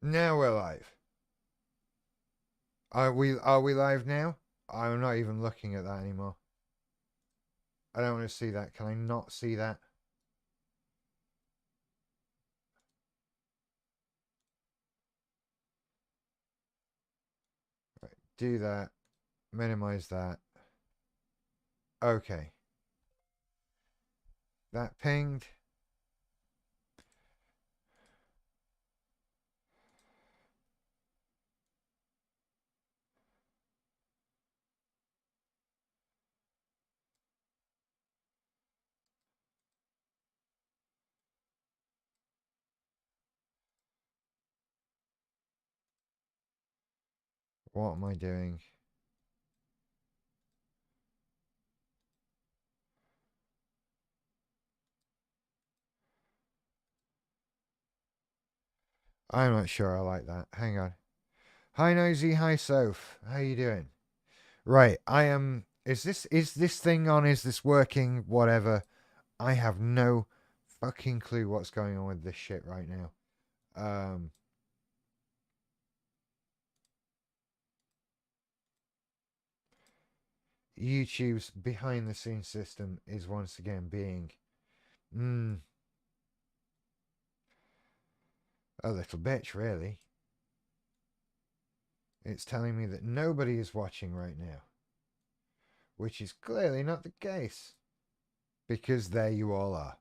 Now we're live. Are we live now? I'm not even looking at that anymore. I don't want to see that. Can I not see that? Right, do that. Minimize that. Okay. That pinged. What am I doing? I'm not sure I like that. Hang on. Hi Nosy, hi Soph. How you doing? Right, I am is this thing on? Is this working? Whatever. I have no fucking clue what's going on with this shit right now. Um YouTube's behind the scenes system is once again being mm, a little bitch, really. It's telling me that nobody is watching right now, which is clearly not the case because there you all are.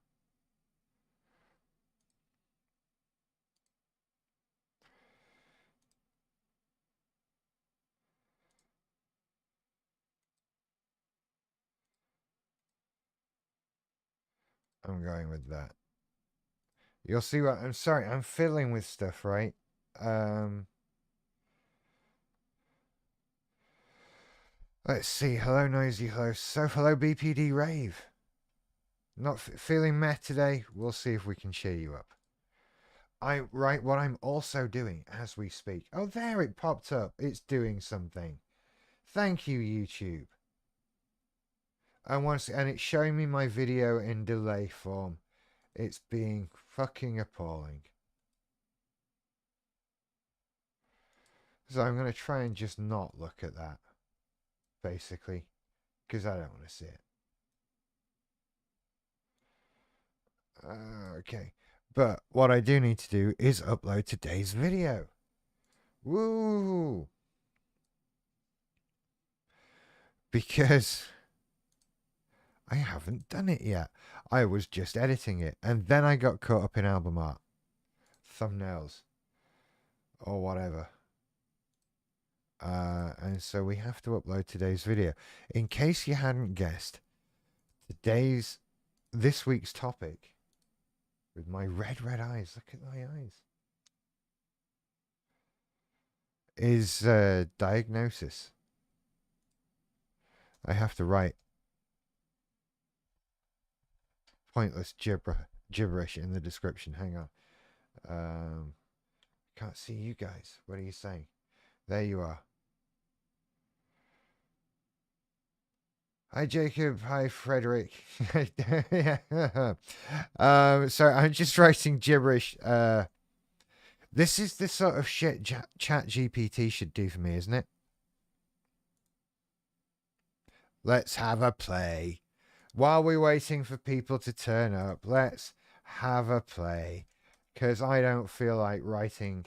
I'm going with that. You'll see what I'm sorry, I'm fiddling with stuff, right? Um, let's see. Hello, Noisy. Hello, so hello, BPD Rave. Not feeling meh today. We'll see if we can cheer you up. What I'm also doing as we speak. Oh, there it popped up. It's doing something. Thank you, YouTube. And it's showing me my video in delay form. It's being fucking appalling. So I'm going to try and just not look at that, basically, because I don't want to see it. Okay. But what I do need to do is upload today's video. Woo! Because I haven't done it yet. I was just editing it, and then I got caught up in album art, thumbnails, or whatever. And so we have to upload today's video. In case you hadn't guessed, this week's topic, with my red eyes, look at my eyes, is diagnosis. I have to write pointless gibberish in the description. Hang on. Um, can't see you guys. What are you saying? There you are. Hi, Jacob. Hi, Frederick. Yeah. So I'm just writing gibberish. This is the sort of shit Chat GPT should do for me, isn't it? Let's have a play. While we're waiting for people to turn up, let's have a play. Because I don't feel like writing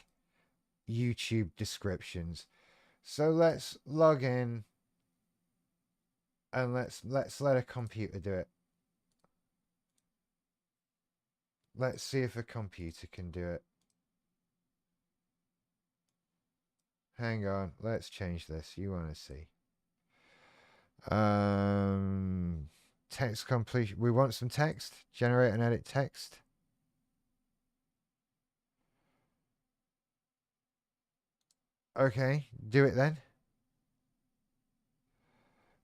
YouTube descriptions. So let's log in and let's let a computer do it. Let's see if a computer can do it. Hang on, let's change this. You want to see? Um, Text completion. We want some text. Generate and edit text. Okay, do it then.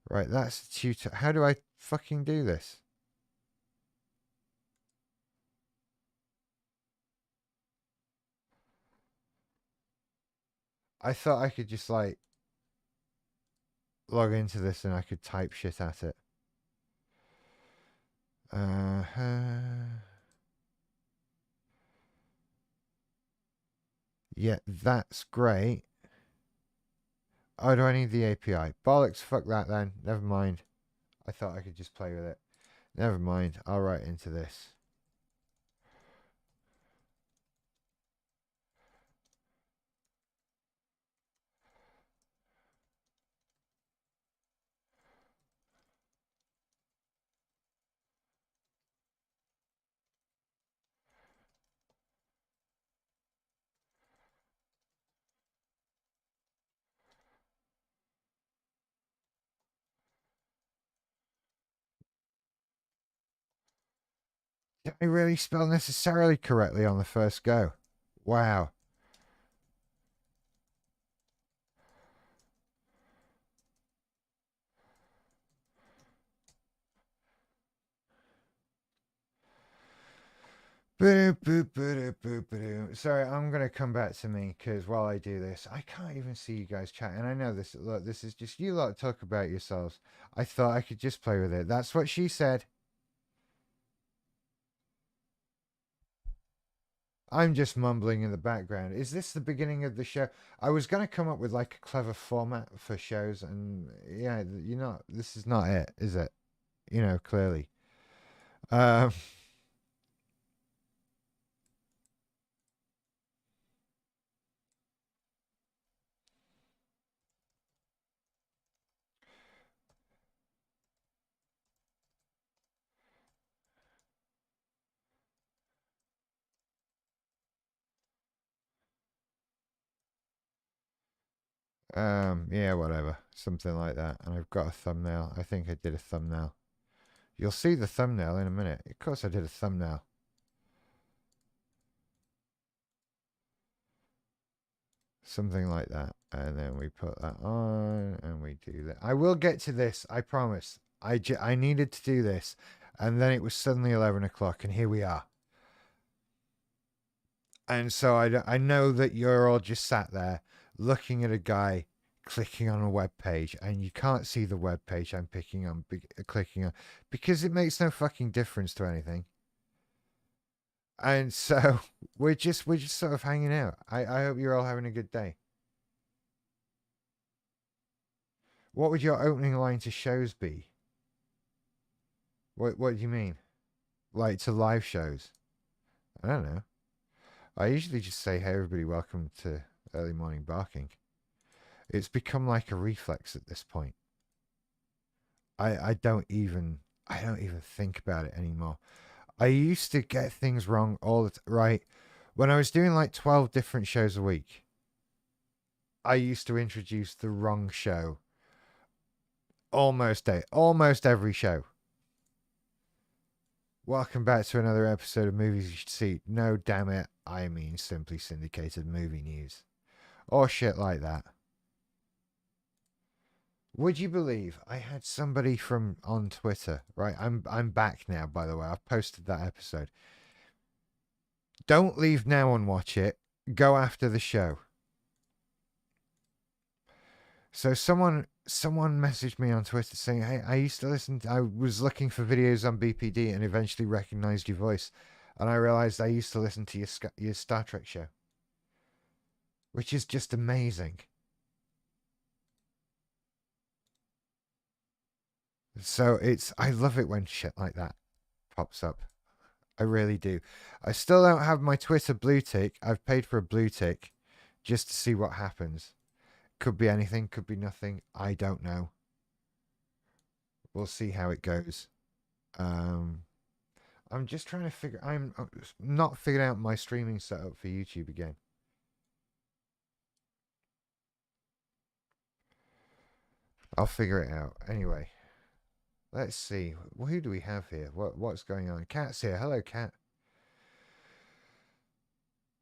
Right, that's tutor. How do I fucking do this? I thought I could just like log into this and I could type shit at it. Yeah, that's great. Oh, do I need the API? Bollocks, fuck that then. Never mind. I thought I could just play with it. Never mind. I'll write into this. Did I really spell necessarily correctly on the first go? Wow. Sorry, I'm gonna come back to me because while I do this, I can't even see you guys chatting. I know this. Look, this is just you lot talk about yourselves. I thought I could just play with it. That's what she said. I'm just mumbling in the background. Is this the beginning of the show? I was gonna come up with like a clever format for shows, and yeah, you're not. This is not it, is it? You know, clearly. Um, yeah, whatever, something like that. And I've got a thumbnail. I think I did a thumbnail. You'll see the thumbnail in a minute. Of course, I did a thumbnail. Something like that. And then we put that on and we do that. I will get to this, I promise. I needed to do this. And then it was suddenly 11 o'clock, and here we are. And so I know that you're all just sat there looking at a guy clicking on a web page, and you can't see the web page I'm clicking on, because it makes no fucking difference to anything. And so we're just sort of hanging out. I hope you're all having a good day. What would your opening line to shows be? What do you mean? Like to live shows? I don't know. I usually just say, "Hey everybody, welcome to early morning barking." It's become like a reflex at this point. I don't even think about it anymore. I used to get things wrong all the right. When I was doing like 12 different shows a week, I used to introduce the wrong show almost every show. Welcome back to another episode of Movies You Should See. No, damn it, I mean simply syndicated movie news. Or shit like that. Would you believe I had somebody from on Twitter, right? I'm back now, by the way. I've posted that episode. Don't leave now and watch it. Go after the show. So someone messaged me on Twitter saying, "Hey, I was looking for videos on BPD and eventually recognized your voice, and I realized I used to listen to your Star Trek show, which is just amazing." So I love it when shit like that pops up. I really do. I still don't have my Twitter blue tick. I've paid for a blue tick just to see what happens. Could be anything, could be nothing. I don't know. We'll see how it goes. Um, I'm just trying to figure. I'm not figured out my streaming setup for YouTube again. I'll figure it out anyway. Let's see. Who do we have here? What's going on? Cat's here. Hello, Cat.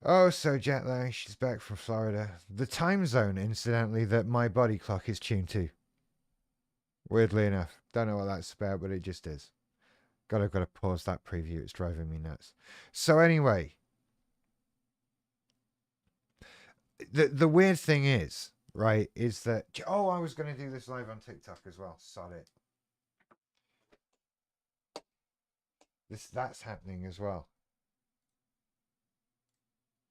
Oh, so jet lag. She's back from Florida. The time zone, incidentally, that my body clock is tuned to. Weirdly enough, don't know what that's about, but it just is. Gotta pause that preview. It's driving me nuts. So anyway, the weird thing is, right, is that I was gonna do this live on TikTok as well. Sod it. That's happening as well.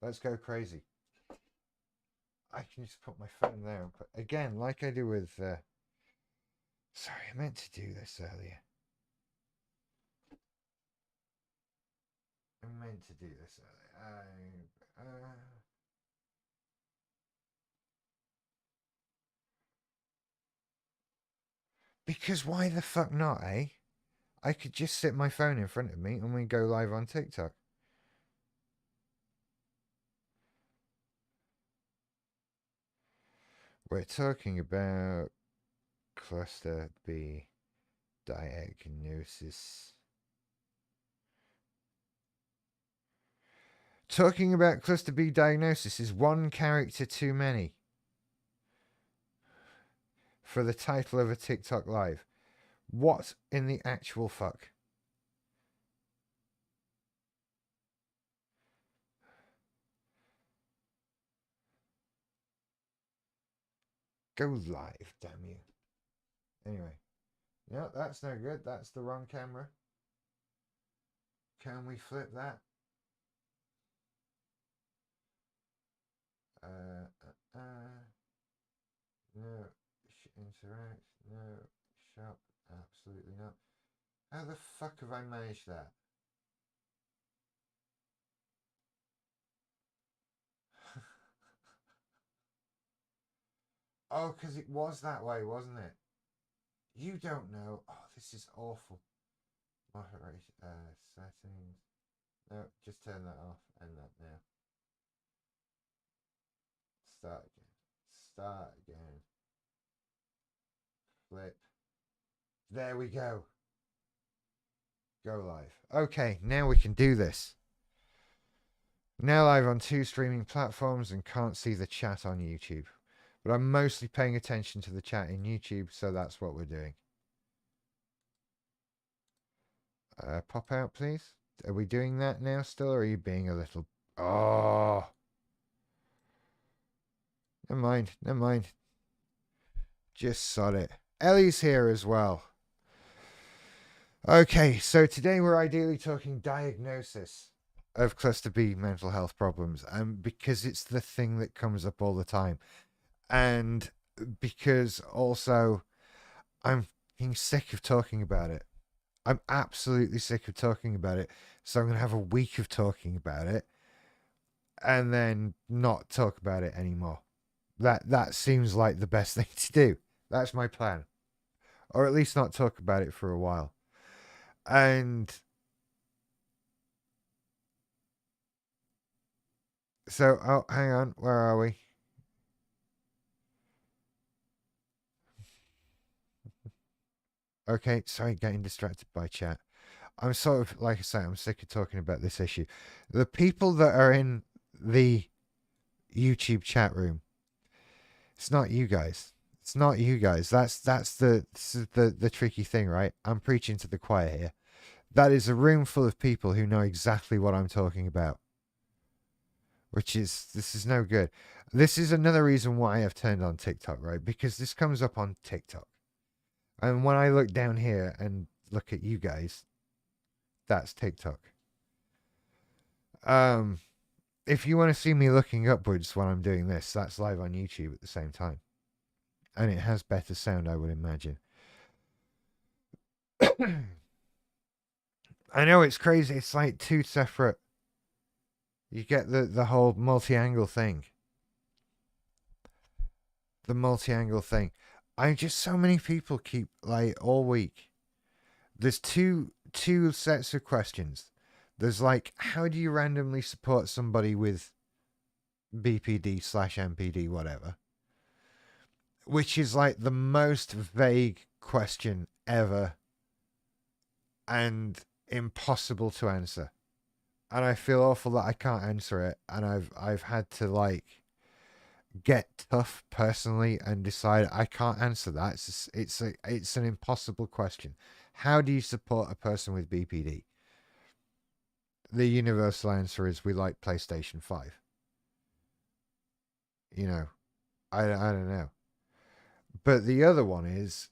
Let's go crazy. I can just put my phone there and put, again, like I do with, sorry, I meant to do this earlier. Because why the fuck not, eh? I could just sit my phone in front of me and we go live on TikTok. We're talking about cluster B diagnosis. Talking about cluster B diagnosis is one character too many for the title of a TikTok live. What in the actual fuck? Go live, damn you. Anyway, no, that's no good. That's the wrong camera. Can we flip that? No. Interact. No. Shop. Absolutely not. How the fuck have I managed that? Oh, because it was that way, wasn't it? You don't know. Oh, this is awful. Moderate settings. No, just turn that off. End that now. Start again. Start again. Flip. There we go. Go live. Okay, now we can do this. Now live on 2 streaming platforms and can't see the chat on YouTube. But I'm mostly paying attention to the chat in YouTube, so that's what we're doing. Pop out, please. Are we doing that now still, or are you being a little... Oh! Never mind, never mind. Just sod it. Ellie's here as well. Okay, so today we're ideally talking diagnosis of cluster B mental health problems, and because it's the thing that comes up all the time, and because also I'm being sick of talking about it. I'm absolutely sick of talking about it, so I'm going to have a week of talking about it and then not talk about it anymore. That seems like the best thing to do. That's my plan. Or at least not talk about it for a while. And so, oh, hang on. Where are we? Okay, sorry, getting distracted by chat. I'm sort of, like I say, I'm sick of talking about this issue. The people that are in the YouTube chat room, it's not you guys. It's not you guys. That's the tricky thing, right? I'm preaching to the choir here. That is a room full of people who know exactly what I'm talking about. This is no good. This is another reason why I've turned on TikTok, right? Because this comes up on TikTok. And when I look down here and look at you guys, that's TikTok. If you want to see me looking upwards when I'm doing this, that's live on YouTube at the same time. And it has better sound, I would imagine. I know it's crazy. It's like 2 separate. You get the whole multi-angle thing. The multi-angle thing. I just so many people keep like all week. There's two sets of questions. There's like, how do you randomly support somebody with BPD/MPD, whatever? Which is like the most vague question ever and impossible to answer. And I feel awful that I can't answer it. And I've had to like get tough personally and decide I can't answer that. It's an impossible question. How do you support a person with BPD? The universal answer is we like PlayStation 5. You know, I don't know. But the other one is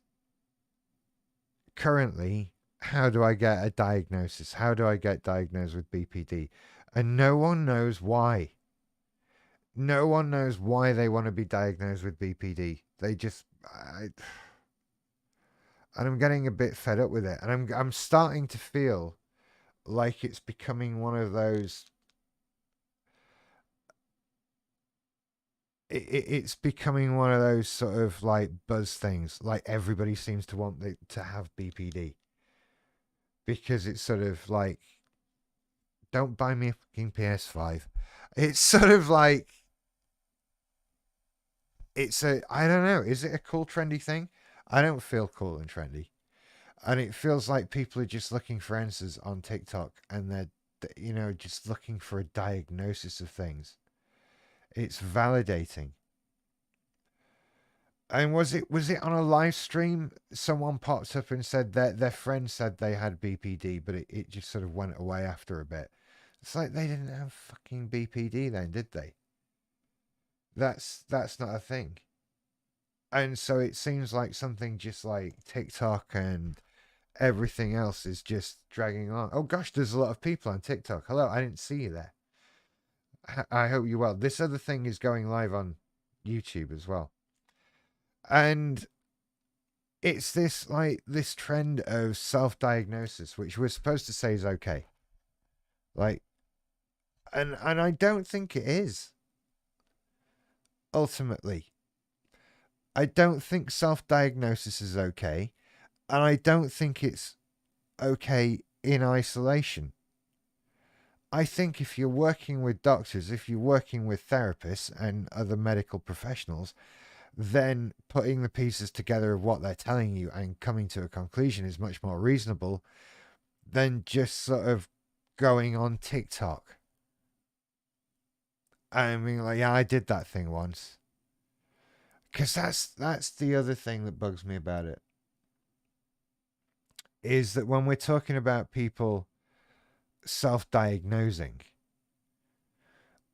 currently, how do I get a diagnosis? How do I get diagnosed with BPD? And no one knows why. No one knows why they want to be diagnosed with BPD. They just, and I'm getting a bit fed up with it, and I'm starting to feel like it's becoming one of those. It's becoming one of those sort of like buzz things. Like everybody seems to want to have BPD because it's sort of like, don't buy me a fucking PS5. It's sort of like I don't know. Is it a cool trendy thing? I don't feel cool and trendy, and it feels like people are just looking for answers on TikTok, and they're just looking for a diagnosis of things. It's validating. And was it on a live stream? Someone popped up and said that their friend said they had BPD, but it just sort of went away after a bit. It's like they didn't have fucking BPD then, did they? That's not a thing. And so it seems like something just like TikTok and everything else is just dragging on. Oh gosh, there's a lot of people on TikTok. Hello, I didn't see you there. I hope you're well. This other thing is going live on YouTube as well. And it's this trend of self-diagnosis, which we're supposed to say is okay. Like, and I don't think it is. Ultimately, I don't think self-diagnosis is okay, and I don't think it's okay in isolation. I think if you're working with doctors, if you're working with therapists and other medical professionals, then putting the pieces together of what they're telling you and coming to a conclusion is much more reasonable than just sort of going on TikTok. I mean, like, yeah, I did that thing once. Because that's the other thing that bugs me about it is that when we're talking about people self-diagnosing,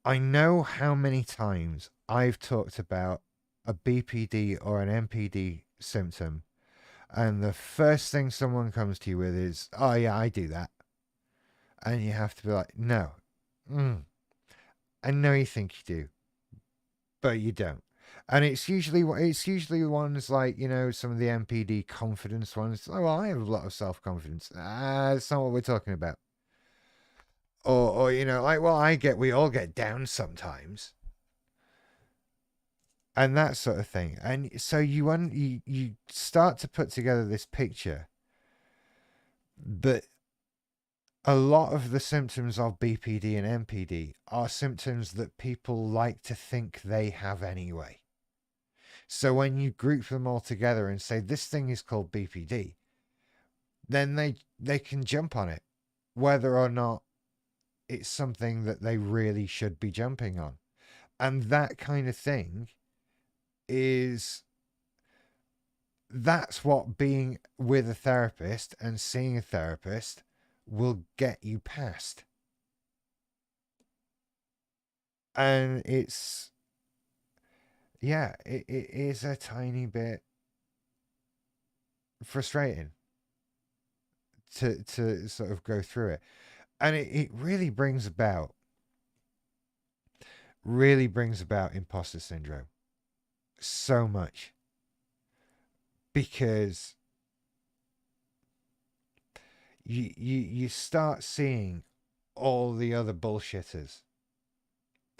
I know how many times I've talked about a BPD or an MPD symptom, and the first thing someone comes to you with is, "Oh yeah, I do that," and you have to be like, "No, I know you think you do, but you don't." And it's usually ones like some of the MPD confidence ones. Oh, well, I have a lot of self confidence. That's not what we're talking about. Or like, well, we all get down sometimes, and that sort of thing. And so you start to put together this picture, but a lot of the symptoms of BPD and MPD are symptoms that people like to think they have anyway. So when you group them all together and say this thing is called BPD, then they can jump on it, whether or not it's something that they really should be jumping on. And that kind of thing is that's what being with a therapist and seeing a therapist will get you past. And it's yeah, it is a tiny bit frustrating to sort of go through it. And it really brings about imposter syndrome so much because you start seeing all the other bullshitters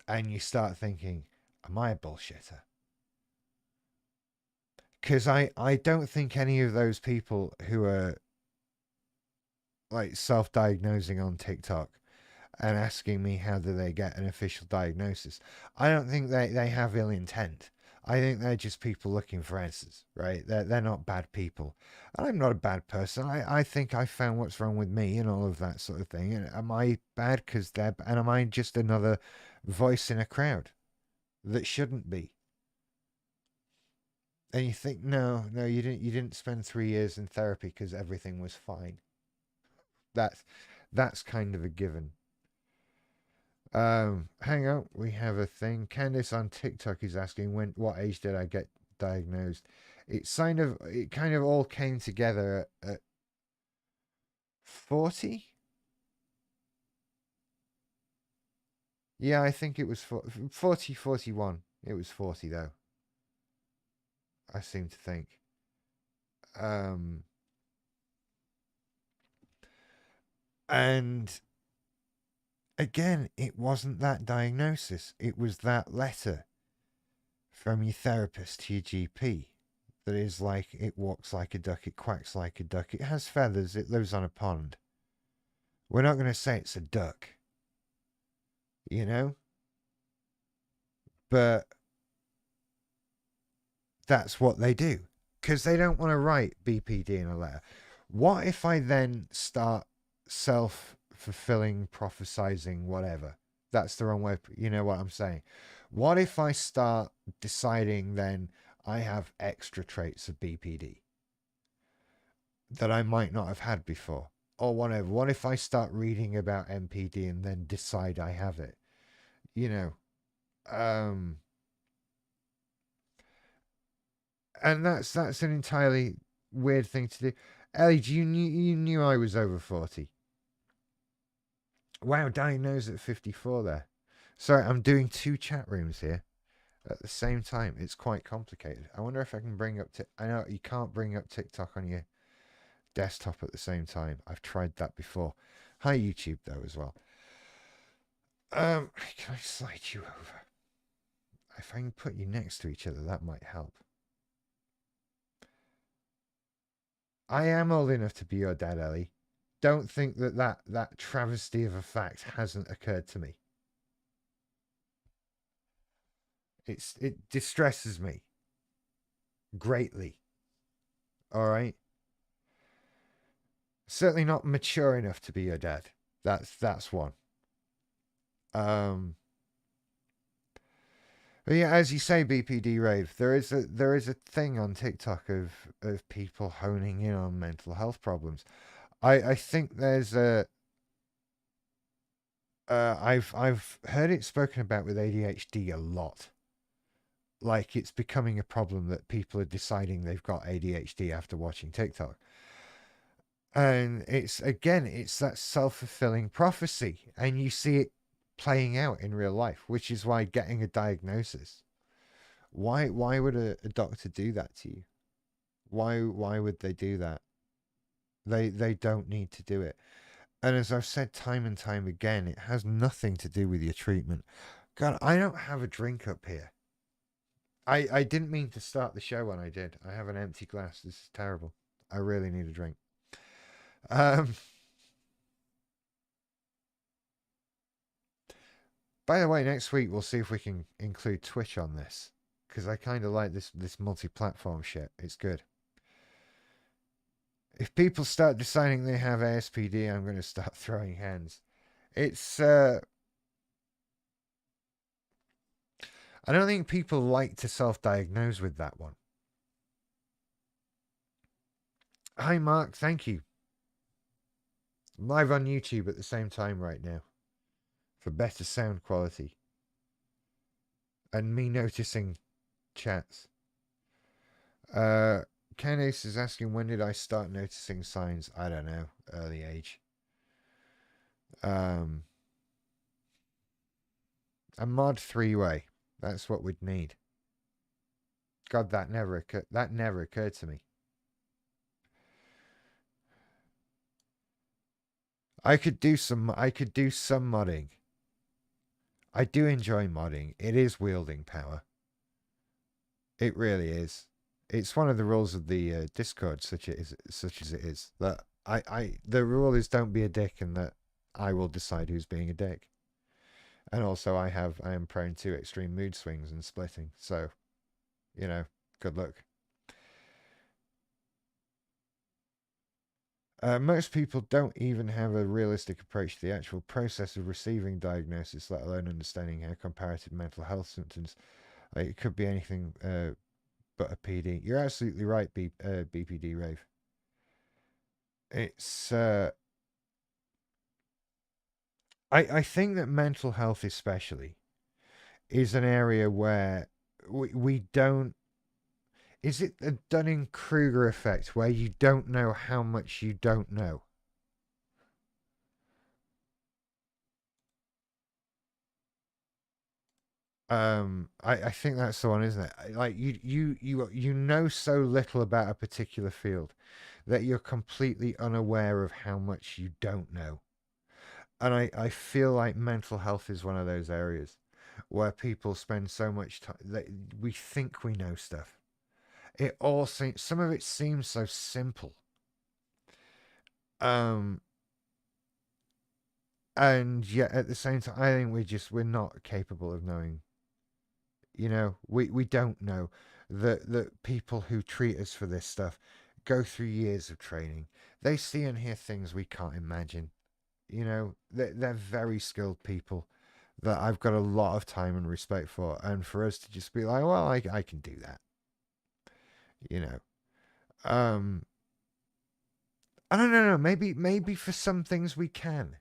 and you start thinking, am I a bullshitter? Because I don't think any of those people who are like self-diagnosing on TikTok and asking me how do they get an official diagnosis, I don't think they have ill intent. I think they're just people looking for answers, right? They're not bad people. And I'm not a bad person. I think I found what's wrong with me and all of that sort of thing. And am I bad because and am I just another voice in a crowd that shouldn't be? And you think, no, you didn't spend 3 years in therapy because everything was fine. That's that's kind of a given. Hang on, we have a thing. Candice on TikTok is asking what age did I get diagnosed? It kind of all came together at 40. Yeah, I think it was 40, 41. It was 40 though. I seem to think. Um, and again, it wasn't that diagnosis. It was that letter from your therapist to your GP that is like, it walks like a duck, it quacks like a duck, it has feathers, it lives on a pond. We're not going to say it's a duck, you know? But that's what they do because they don't want to write BPD in a letter. What if I then start self fulfilling, prophesizing, whatever? That's the wrong way. You know what I'm saying? What if I start deciding then I have extra traits of BPD that I might not have had before? Or whatever. What if I start reading about MPD and then decide I have it? You know, um, and that's an entirely weird thing to do. Ellie, you knew I was over 40? Wow, diagnosed at 54 there. Sorry, I'm doing two chat rooms here at the same time. It's quite complicated. I wonder if I can bring up. I know you can't bring up TikTok on your desktop at the same time. I've tried that before. Hi YouTube though as well. Can I slide you over? If I can put you next to each other, that might help. I am old enough to be your dad, Ellie. Don't think that travesty of a fact hasn't occurred to me. It distresses me greatly. All right. Certainly not mature enough to be your dad. That's one. Um. But yeah, as you say, BPD rave. There is a thing on TikTok of people honing in on mental health problems. I think there's a. I've heard it spoken about with ADHD a lot. Like it's becoming a problem that people are deciding they've got ADHD after watching TikTok. And it's that self-fulfilling prophecy, and you see it playing out in real life, which is why getting a diagnosis. Why would a doctor do that to you? Why would they do that? They don't need to do it. And as I've said time and time again, it has nothing to do with your treatment. God, I don't have a drink up here. I didn't mean to start the show when I did. I have an empty glass. This is terrible. I really need a drink. Um, by the way, next week we'll see if we can include Twitch on this because I kind of like this multi-platform shit. It's good. If people start deciding they have ASPD, I'm going to start throwing hands. It's I don't think people like to self-diagnose with that one. Hi Mark, thank you. I'm live on YouTube at the same time right now for better sound quality and me noticing chats. Candace is asking, when did I start noticing signs? I don't know, early age. A mod 3-way. That's what we'd need. God, that never occurred to me. I could do some modding. I do enjoy modding. It is wielding power. It really is. It's one of the rules of the Discord, such as it is. That the rule is don't be a dick, and that I will decide who's being a dick. And also, I am prone to extreme mood swings and splitting. So, good luck. Most people don't even have a realistic approach to the actual process of receiving diagnosis, let alone understanding how comparative mental health symptoms. It could be anything but a PD. You're absolutely right, BPD rave. It's I think that mental health especially is an area where we don't. Is it the Dunning-Kruger effect where you don't know how much you don't know? I think that's the one, isn't it? Like you know so little about a particular field that you're completely unaware of how much you don't know. And I feel like mental health is one of those areas where people spend so much time that we think we know stuff. It all seems, some of it seems so simple. Um, and yet at the same time, I think we're not capable of knowing. We don't know that people who treat us for this stuff go through years of training. They see and hear things we can't imagine. They're very skilled people that I've got a lot of time and respect for. And for us to just be like, well, I can do that, you know. Um, I don't know. Maybe for some things we can.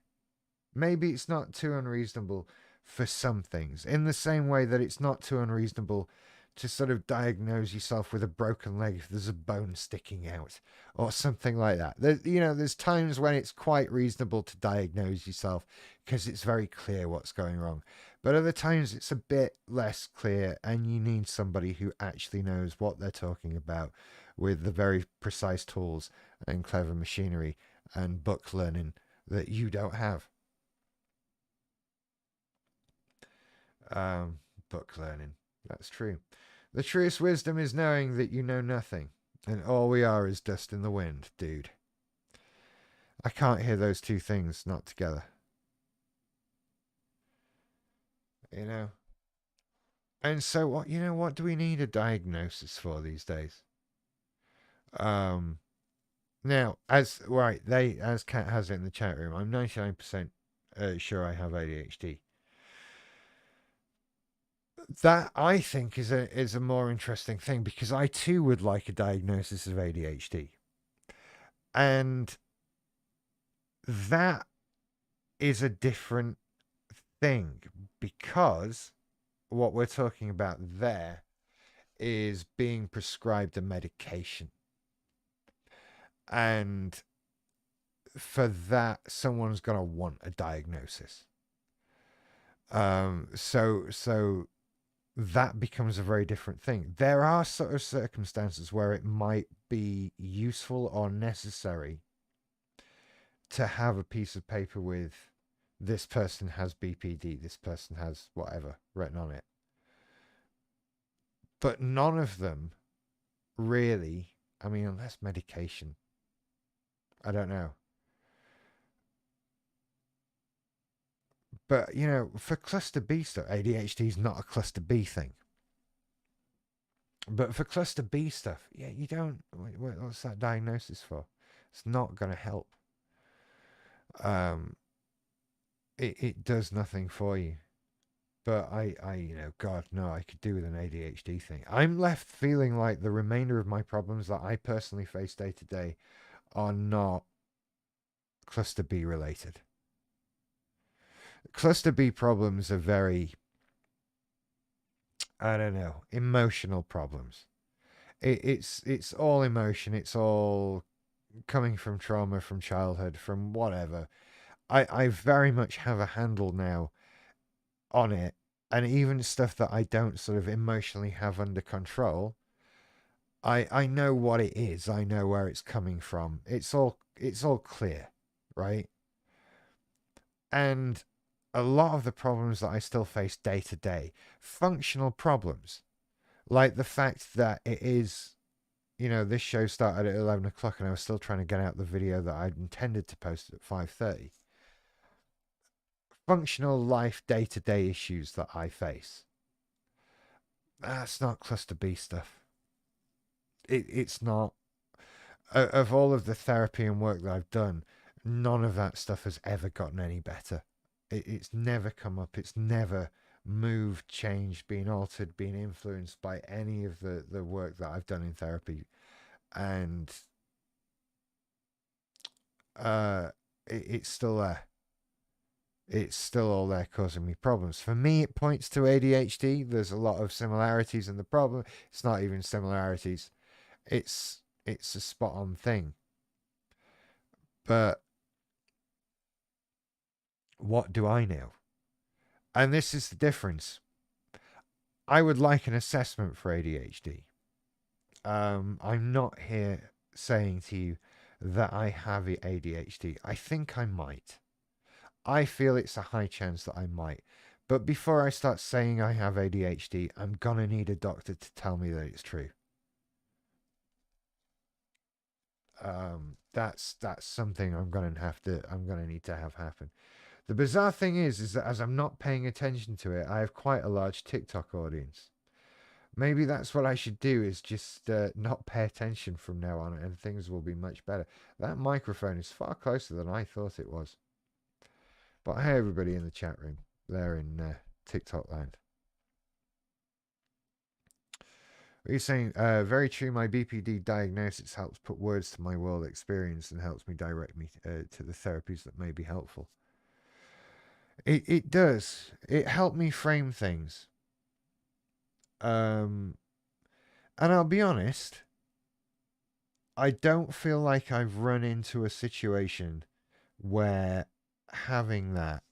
Maybe it's not too unreasonable for some things, in the same way that it's not too unreasonable to sort of diagnose yourself with a broken leg if there's a bone sticking out or something like that. There's times when it's quite reasonable to diagnose yourself because it's very clear what's going wrong. But other times it's a bit less clear and you need somebody who actually knows what they're talking about with the very precise tools and clever machinery and book learning that you don't have. Um, Book learning. That's true. The truest wisdom is knowing that you know nothing, and all we are is dust in the wind, dude. I can't hear those two things not together. You know? And so what do we need a diagnosis for these days? Um Now, as Kat has it in the chat room, I'm 99% sure I have ADHD. That I think is a more interesting thing because I too would like a diagnosis of ADHD. And that is a different thing because what we're talking about there is being prescribed a medication. And for that, someone's going to want a diagnosis. So that becomes a very different thing. There are sort of circumstances where it might be useful or necessary to have a piece of paper with this person has BPD, this person has whatever written on it. But none of them really, I mean, unless medication. I don't know. But, for cluster B stuff, ADHD is not a cluster B thing. But for cluster B stuff, yeah, you don't. What's that diagnosis for? It's not going to help. Um, it does nothing for you. But God, no, I could do with an ADHD thing. I'm left feeling like the remainder of my problems that I personally face day to day are not cluster B related. Cluster B problems are very, I don't know, emotional problems. It's all emotion. It's all coming from trauma, from childhood, from whatever. I very much have a handle now on it, and even stuff that I don't sort of emotionally have under control. I know what it is. I know where it's coming from. It's all clear, right? And a lot of the problems that I still face day to day, functional problems, like the fact that it is, this show started at 11 o'clock and I was still trying to get out the video that I'd intended to post at 5:30. Functional life day to day issues that I face. That's not cluster B stuff. It's not. Of all of the therapy and work that I've done, none of that stuff has ever gotten any better. It's never come up. It's never moved, changed, been altered, been influenced by any of the work that I've done in therapy. And it's still there. It's still all there causing me problems. For me, it points to ADHD. There's a lot of similarities in the problem. It's not even similarities. It's a spot on thing. But what do I know? And this is the difference. I would like an assessment for ADHD. I'm not here saying to you that I have ADHD. I think I might. I feel it's a high chance that I might. But before I start saying I have ADHD, I'm gonna need a doctor to tell me that it's true. That's something I'm gonna need to have happen. The bizarre thing is that as I'm not paying attention to it, I have quite a large TikTok audience. Maybe that's what I should do, is just not pay attention from now on, and things will be much better. That microphone is far closer than I thought it was. But hey, everybody in the chat room, there in TikTok land. What are you saying? Very true. My BPD diagnosis helps put words to my world experience and helps me direct me to the therapies that may be helpful. It does. It helped me frame things. And I'll be honest, I don't feel like I've run into a situation where having that.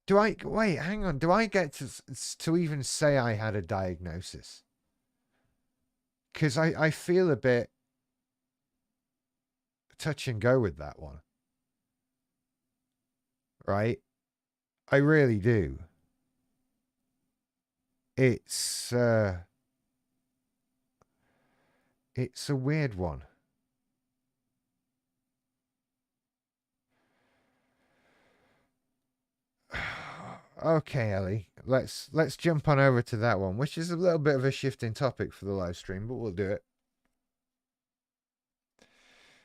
Do I wait? Hang on. Do I get to even say I had a diagnosis? Because I feel a bit touch and go with that one, right? I really do. It's it's a weird one. Okay, Ellie, let's jump on over to that one, which is a little bit of a shift in topic for the live stream, but we'll do it.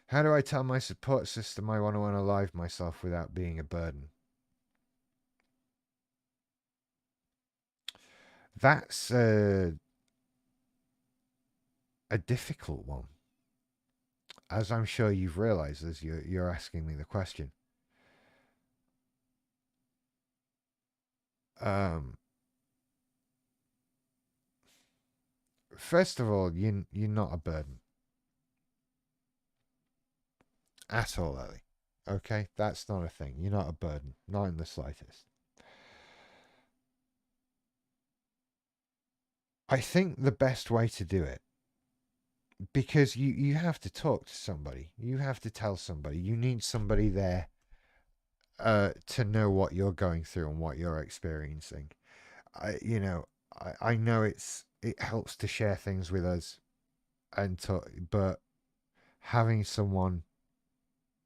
How do I tell my support system I want to unalive myself without being a burden? That's a difficult one, as I'm sure you've realized as you're asking me the question. First of all, you're not a burden at all, Ellie. Okay, that's not a thing. You're not a burden, not in the slightest. I think the best way to do it, because you have to talk to somebody, you have to tell somebody, you need somebody there to know what you're going through and what you're experiencing. I know it helps to share things with us and talk, but having someone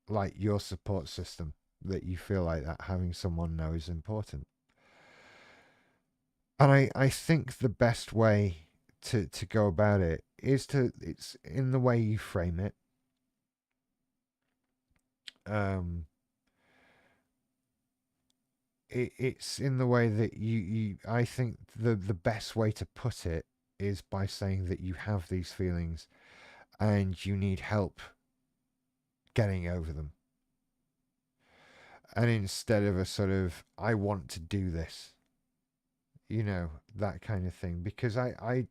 like your support system that you feel like that, having someone know is important. And I think the best way to go about it is it's in the way you frame it. Um, it's in the way that I think the best way to put it is by saying that you have these feelings and you need help getting over them. And instead of a sort of, I want to do this, that kind of thing. Because I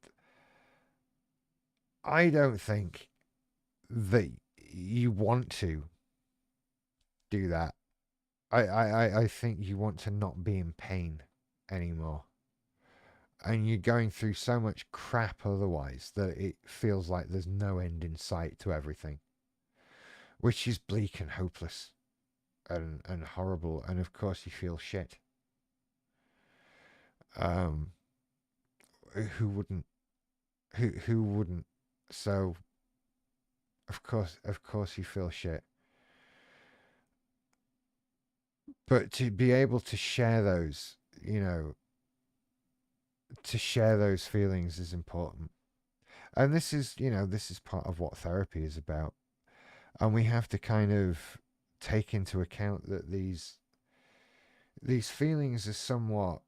don't think that you want to do that. I think you want to not be in pain anymore. And you're going through so much crap otherwise that it feels like there's no end in sight to everything, which is bleak and hopeless and horrible. And of course, you feel shit. Um, who wouldn't? Who wouldn't? So, of course, you feel shit. But to be able to share those, to share those feelings is important. And this is part of what therapy is about. And we have to kind of take into account that these feelings are somewhat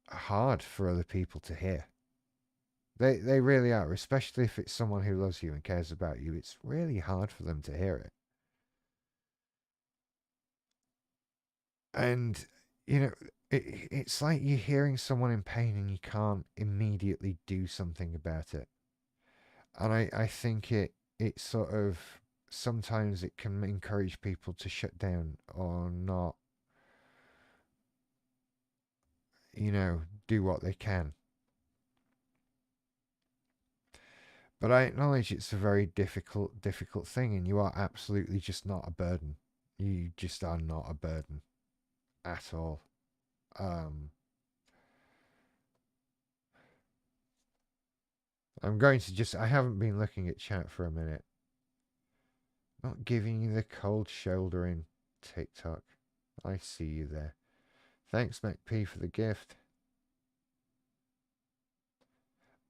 hard for other people to hear. They really are, especially if it's someone who loves you and cares about you. It's really hard for them to hear it. And it's like you're hearing someone in pain and you can't immediately do something about it. And I think it sort of, sometimes it can encourage people to shut down or not you know, do what they can. But I acknowledge it's a very difficult thing, and you are absolutely just not a burden. You just are not a burden at all. I'm going to just. I haven't been looking at chat for a minute. Not giving you the cold shoulder in TikTok. I see you there. Thanks, MacP, for the gift.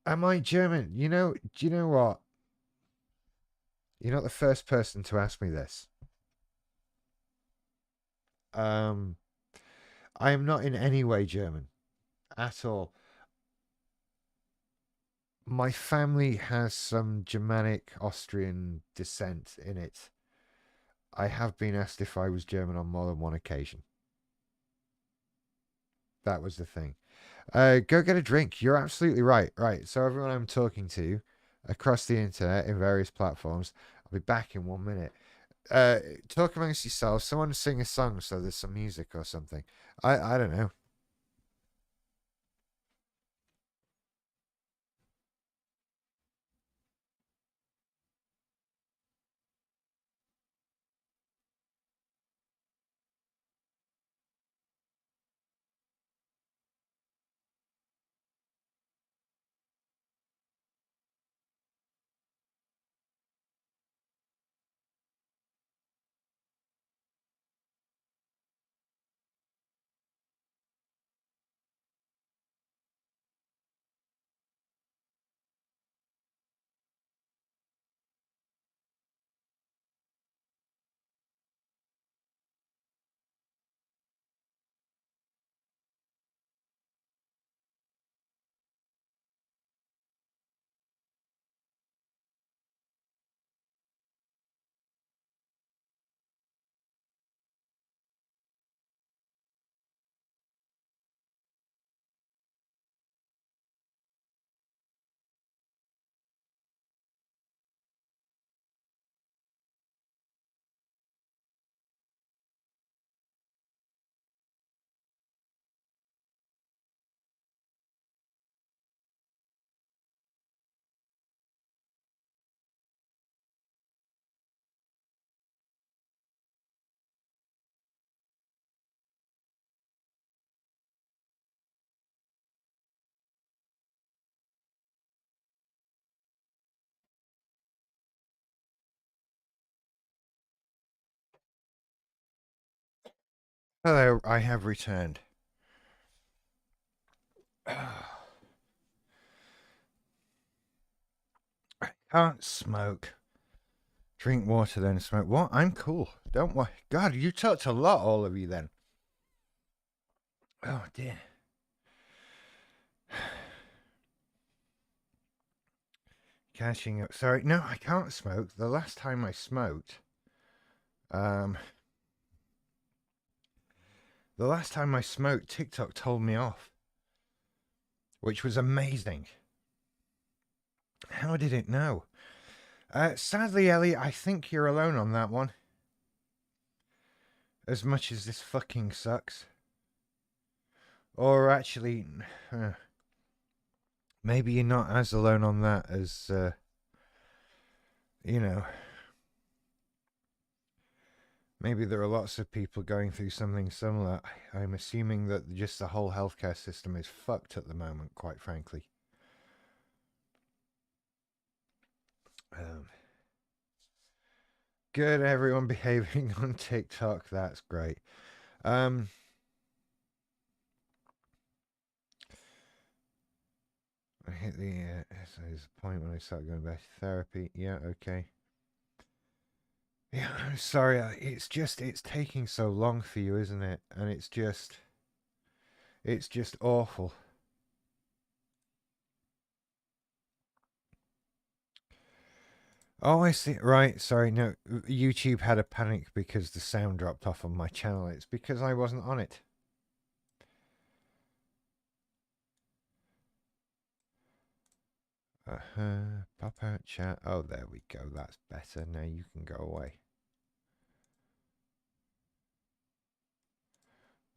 Am I German? You know, do you know what? You're not the first person to ask me this. I am not in any way German at all. My family has some Germanic Austrian descent in it. I have been asked if I was German on more than one occasion. That was the thing. Go get a drink. You're absolutely right. Right. So everyone I'm talking to across the internet in various platforms, I'll be back in 1 minute. Talk amongst yourselves. Someone sing a song so there's some music or something. I don't know. Hello, I have returned. I can't smoke. Drink water, then smoke. What? I'm cool. Don't worry. God, you talked a lot, all of you, then. Oh, dear. Catching up. Sorry, no, I can't smoke. The last time I smoked, um, TikTok told me off, which was amazing. How did it know? Sadly, Ellie, I think you're alone on that one. As much as this fucking sucks. Or actually, maybe you're not as alone on that as, you know, maybe there are lots of people going through something similar. I'm assuming that just the whole healthcare system is fucked at the moment, quite frankly. Good, everyone behaving on TikTok. That's great. I hit the point when I started going back to therapy. Yeah, okay. Yeah, I'm sorry. It's taking so long for you, isn't it? And it's just awful. Oh, I see. Right, sorry. No, YouTube had a panic because the sound dropped off on my channel. It's because I wasn't on it. Pop out chat. Oh, there we go. That's better. Now you can go away.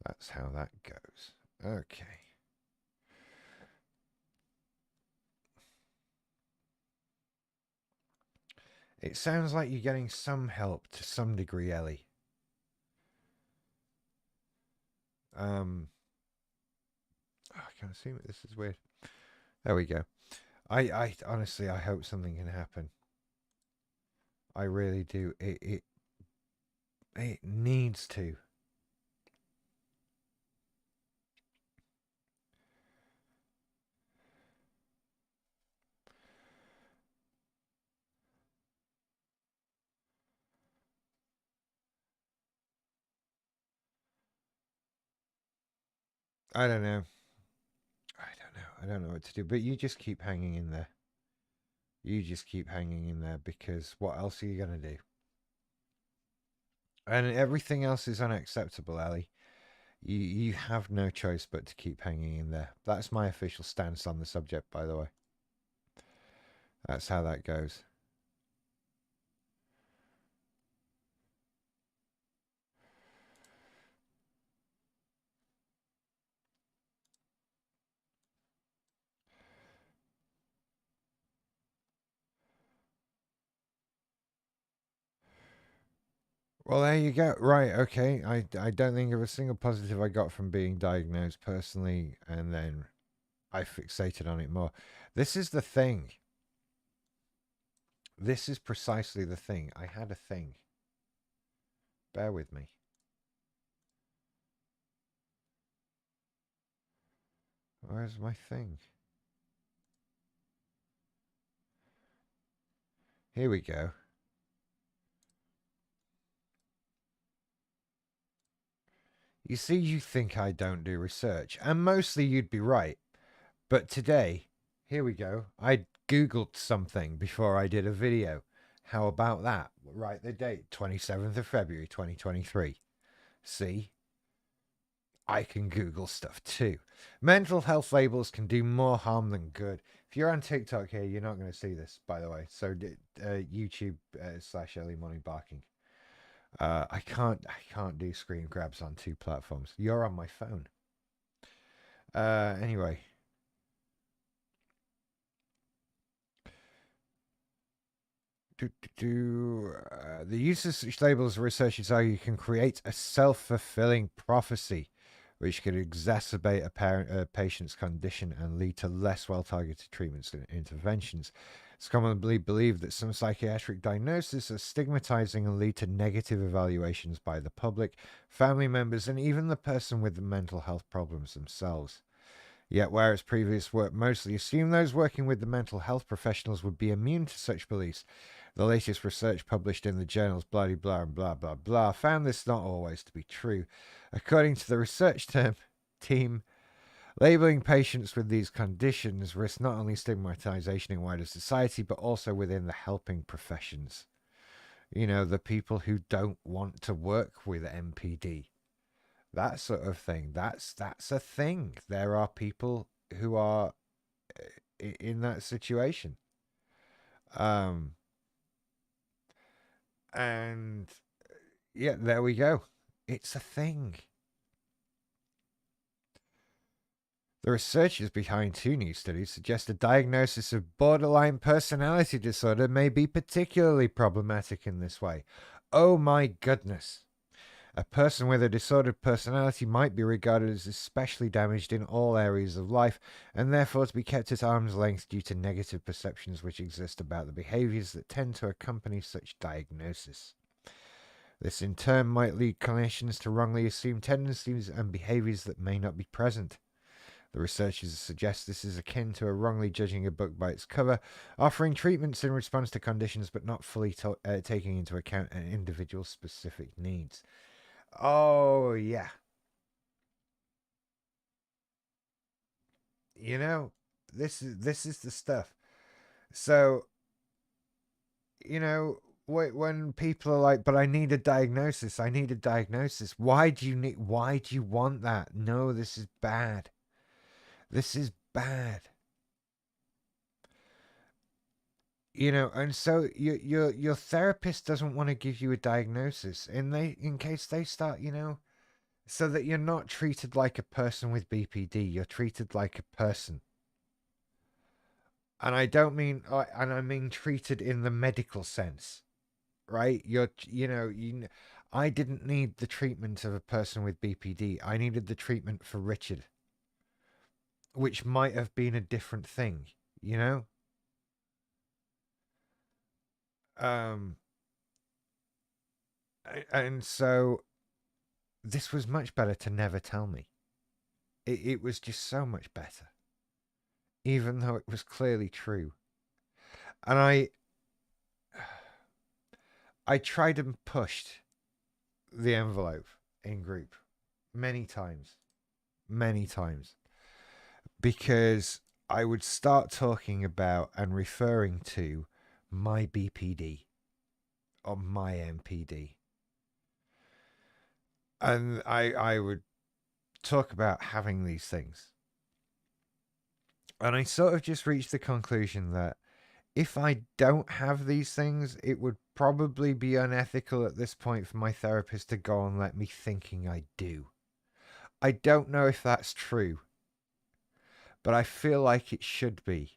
That's how that goes. Okay. It sounds like you're getting some help to some degree, Ellie. I can't see it. This is weird. There we go. I honestly, I hope something can happen. I really do. It needs to. I don't know. I don't know what to do. But you just keep hanging in there. You just keep hanging in there because what else are you gonna do? And everything else is unacceptable, Ellie. You have no choice but to keep hanging in there. That's my official stance on the subject, by the way. That's how that goes. Well, there you go. Right, okay. I don't think of a single positive I got from being diagnosed personally, and then I fixated on it more. This is the thing. This is precisely the thing. I had a thing. Bear with me. Where's my thing? Here we go. You see, you think I don't do research, and mostly you'd be right. But today, here we go. I Googled something before I did a video. How about that? Write the date, 27th of February, 2023. See? I can Google stuff too. Mental health labels can do more harm than good. If you're on TikTok here, you're not going to see this, by the way. So YouTube / Early Morning Barking. I can't do screen grabs on two platforms. You're on my phone. Anyway. The use of such labels, researchers argue, can create a self-fulfilling prophecy, which could exacerbate a patient's condition and lead to less well-targeted treatments and interventions. It's commonly believed that some psychiatric diagnoses are stigmatizing and lead to negative evaluations by the public, family members, and even the person with the mental health problems themselves. Yet, whereas previous work mostly assumed those working with the mental health professionals would be immune to such beliefs, the latest research published in the journals blah blah and blah blah blah found this not always to be true. According to the research team, labeling patients with these conditions risks not only stigmatization in wider society, but also within the helping professions. You know, the people who don't want to work with MPD. That sort of thing. That's a thing. There are people who are in that situation. And yeah, there we go. It's a thing. The researchers behind two new studies suggest a diagnosis of borderline personality disorder may be particularly problematic in this way. Oh my goodness. A person with a disordered personality might be regarded as especially damaged in all areas of life, and therefore to be kept at arm's length due to negative perceptions which exist about the behaviors that tend to accompany such diagnosis. This in turn might lead clinicians to wrongly assume tendencies and behaviors that may not be present. The researchers suggest this is akin to a wrongly judging a book by its cover, offering treatments in response to conditions but not fully taking into account an individual's specific needs. Oh, yeah. You know, this is the stuff. So, you know, when people are like, "But I need a diagnosis. I need a diagnosis." Why do you want that? No, this is bad. This is bad. You know, and so your therapist doesn't want to give you a diagnosis, and in case they start, you know, so that you're not treated like a person with BPD, you're treated like a person. And I don't mean, and I mean treated in the medical sense, right? I didn't need the treatment of a person with BPD. I needed the treatment for Richard, which might have been a different thing, you know? Um, and so this was much better to never tell me. It was just so much better, even though it was clearly true. And I tried and pushed the envelope in group many times, because I would start talking about and referring to my BPD or my MPD. And I would talk about having these things. And I sort of just reached the conclusion that if I don't have these things, it would probably be unethical at this point for my therapist to go on let me thinking I do. I don't know if that's true, but I feel like it should be.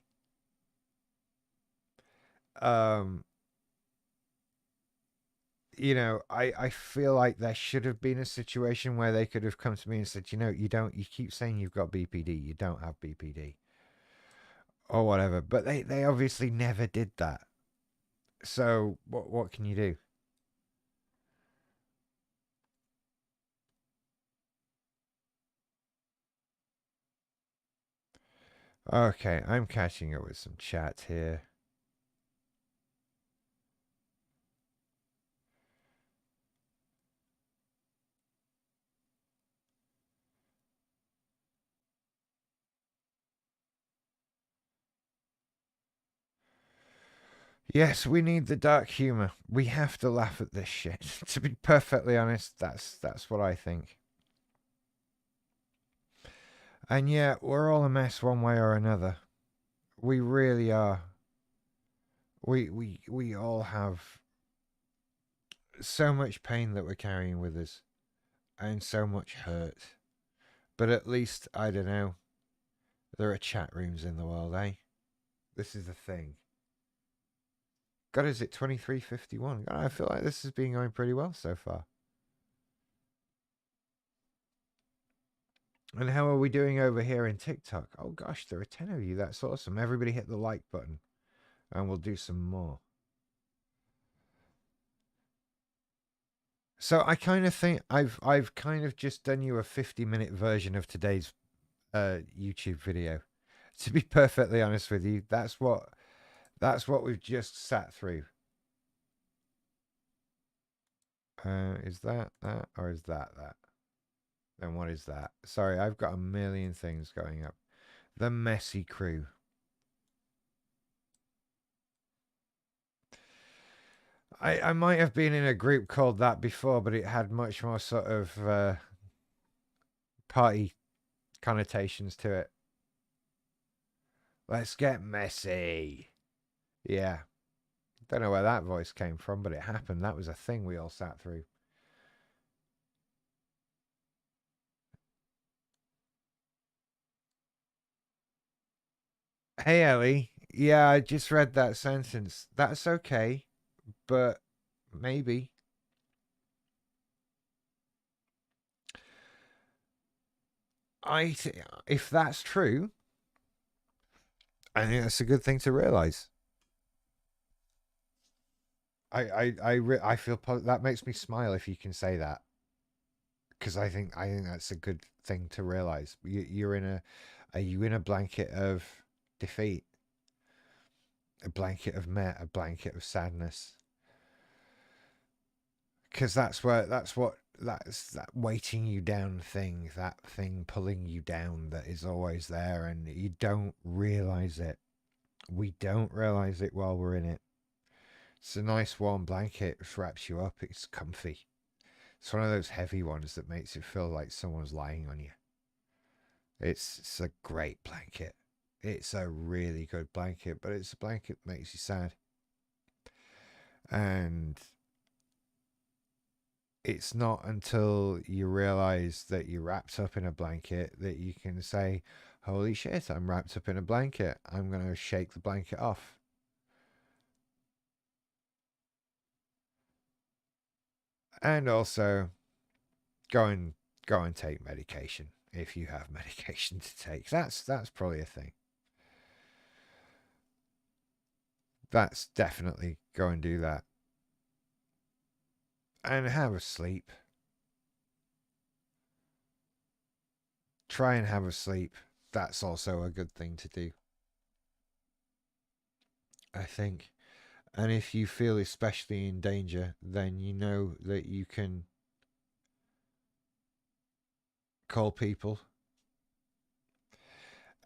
Um, I feel like there should have been a situation where they could have come to me and said, you keep saying you've got BPD, you don't have BPD, or whatever. But they obviously never did that. So what can you do? Okay, I'm catching up with some chat here. Yes, we need the dark humor. We have to laugh at this shit. To be perfectly honest, that's what I think. And yeah, we're all a mess one way or another. We really are. We all have so much pain that we're carrying with us and so much hurt. But at least, I don't know, there are chat rooms in the world, eh? This is the thing. God, is it 23:51? God, I feel like this has been going pretty well so far. And how are we doing over here in TikTok? Oh gosh, there are 10 of you. That's awesome. Everybody hit the like button and we'll do some more. So I kind of think I've kind of just done you a 50-minute version of today's YouTube video. To be perfectly honest with you, that's what we've just sat through. Is that or is that? Then what is that? Sorry, I've got a million things going up. The Messy Crew. I might have been in a group called that before, but it had much more sort of party connotations to it. Let's get messy. Yeah. Don't know where that voice came from, but it happened. That was a thing we all sat through. Hey, Ellie. Yeah, I just read that sentence. That's okay, but maybe. If that's true, I think that's a good thing to realize. I feel that makes me smile if you can say that, because I think that's a good thing to realize. Are you in a blanket of defeat, a blanket of a blanket of sadness? Because that's that weighting you down thing, that thing pulling you down that is always there, and you don't realize it. We don't realize it while we're in it. It's a nice warm blanket, it wraps you up. It's comfy. It's one of those heavy ones that makes it feel like someone's lying on you. It's a great blanket. It's a really good blanket, but it's a blanket that makes you sad. And it's not until you realize that you're wrapped up in a blanket that you can say, holy shit, I'm wrapped up in a blanket. I'm going to shake the blanket off. And also go and take medication if you have medication to take. That's probably a thing. That's definitely go and do that. And have a sleep. Try and have a sleep. That's also a good thing to do, I think. And if you feel especially in danger, then you know that you can call people.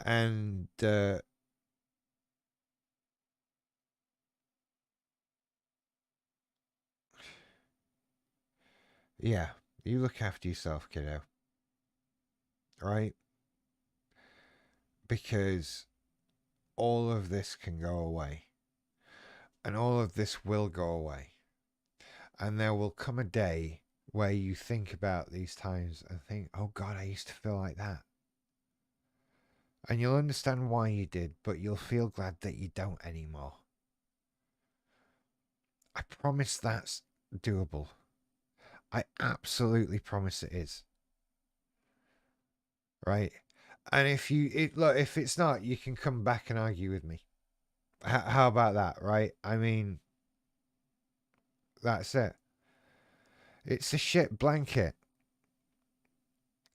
And yeah, you look after yourself, kiddo. Right? Because all of this can go away. And all of this will go away. And there will come a day where you think about these times and think, oh God, I used to feel like that. And you'll understand why you did, but you'll feel glad that you don't anymore. I promise that's doable. I absolutely promise it is. Right? And if if it's not, you can come back and argue with me. How about that, right? I mean, that's it. It's a shit blanket.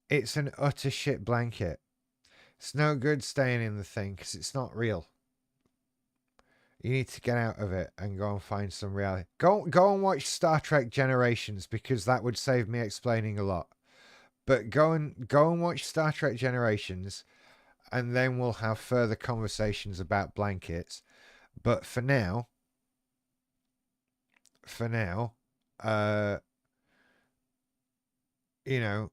It's an utter shit blanket. It's no good staying in the thing because it's not real. You need to get out of it and go and find some reality. Go and watch Star Trek Generations because that would save me explaining a lot. But go and watch Star Trek Generations, and then we'll have further conversations about blankets. But for now, uh, you know,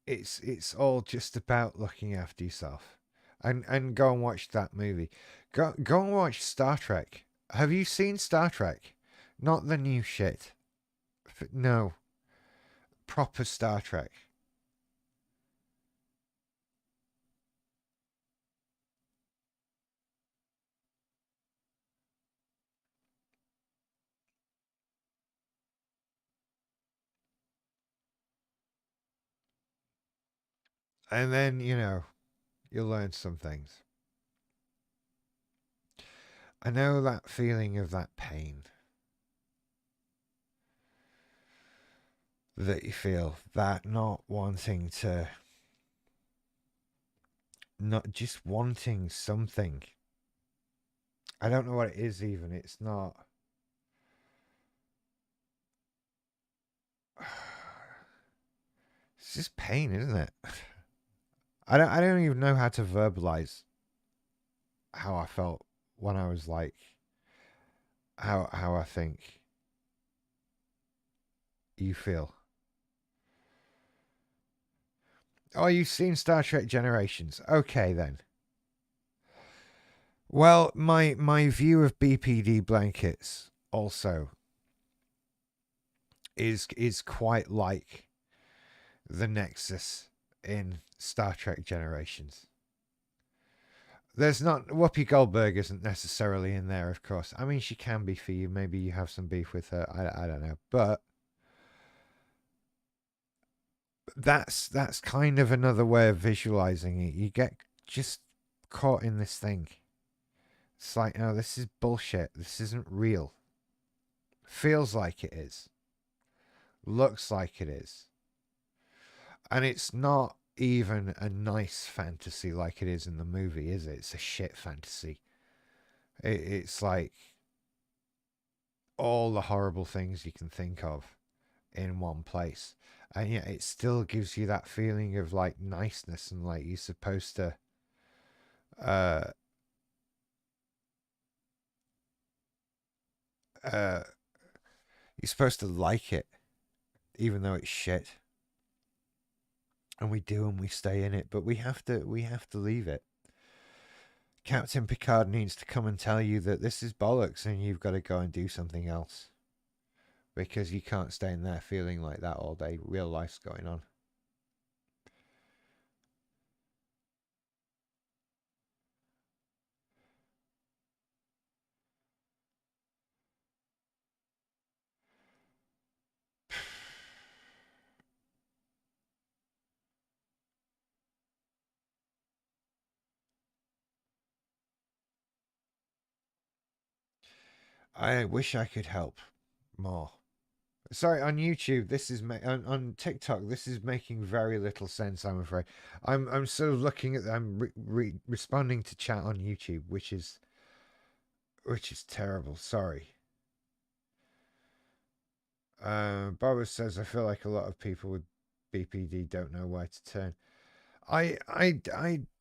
it's all just about looking after yourself, and go and watch that movie. Go and watch Star Trek. Have you seen Star Trek? Not the new shit. No, proper Star Trek. And then, you'll learn some things. I know that feeling of that pain that you feel, that not wanting to, not just wanting something. I don't know what it is even. It's not. It's just pain, isn't it? I don't even know how to verbalize how I felt when I was like how I think you feel. Oh, you've seen Star Trek Generations. Okay then. Well, my view of BPD blankets also is quite like the Nexus in Star Trek Generations. There's not Whoopi Goldberg isn't necessarily in there, of course. I mean, she can be for you. Maybe you have some beef with her. I don't know, but that's kind of another way of visualizing it. You get just caught in this thing. It's like, no, this is bullshit. This isn't real. Feels like it is. Looks like it is. And it's not even a nice fantasy like it is in the movie, is it? It's a shit fantasy. It's like all the horrible things you can think of in one place. And yet it still gives you that feeling of like niceness and like you're supposed to uh uh you're supposed to like it even though it's shit. And we do and we stay in it, but we have to leave it. Captain Picard needs to come and tell you that this is bollocks and you've got to go and do something else. Because you can't stay in there feeling like that all day. Real life's going on. I wish I could help more. Sorry, on YouTube, this is on TikTok. This is making very little sense. I'm afraid. I'm sort of looking at. I'm responding to chat on YouTube, which is terrible. Sorry. Barbara says I feel like a lot of people with BPD don't know where to turn. I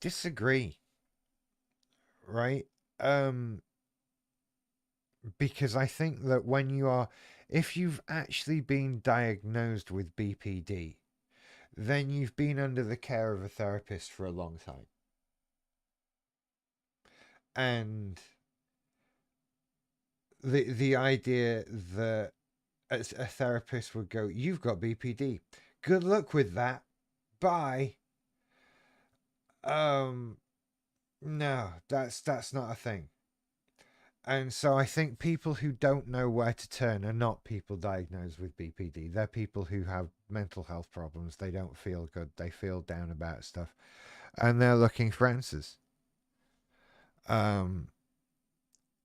disagree. Right. Because I think that if you've actually been diagnosed with BPD, then you've been under the care of a therapist for a long time. And the idea that a therapist would go, "You've got BPD. Good luck with that. Bye." No, that's not a thing. And so I think people who don't know where to turn are not people diagnosed with BPD. They're people who have mental health problems. They don't feel good. They feel down about stuff. And they're looking for answers. Um,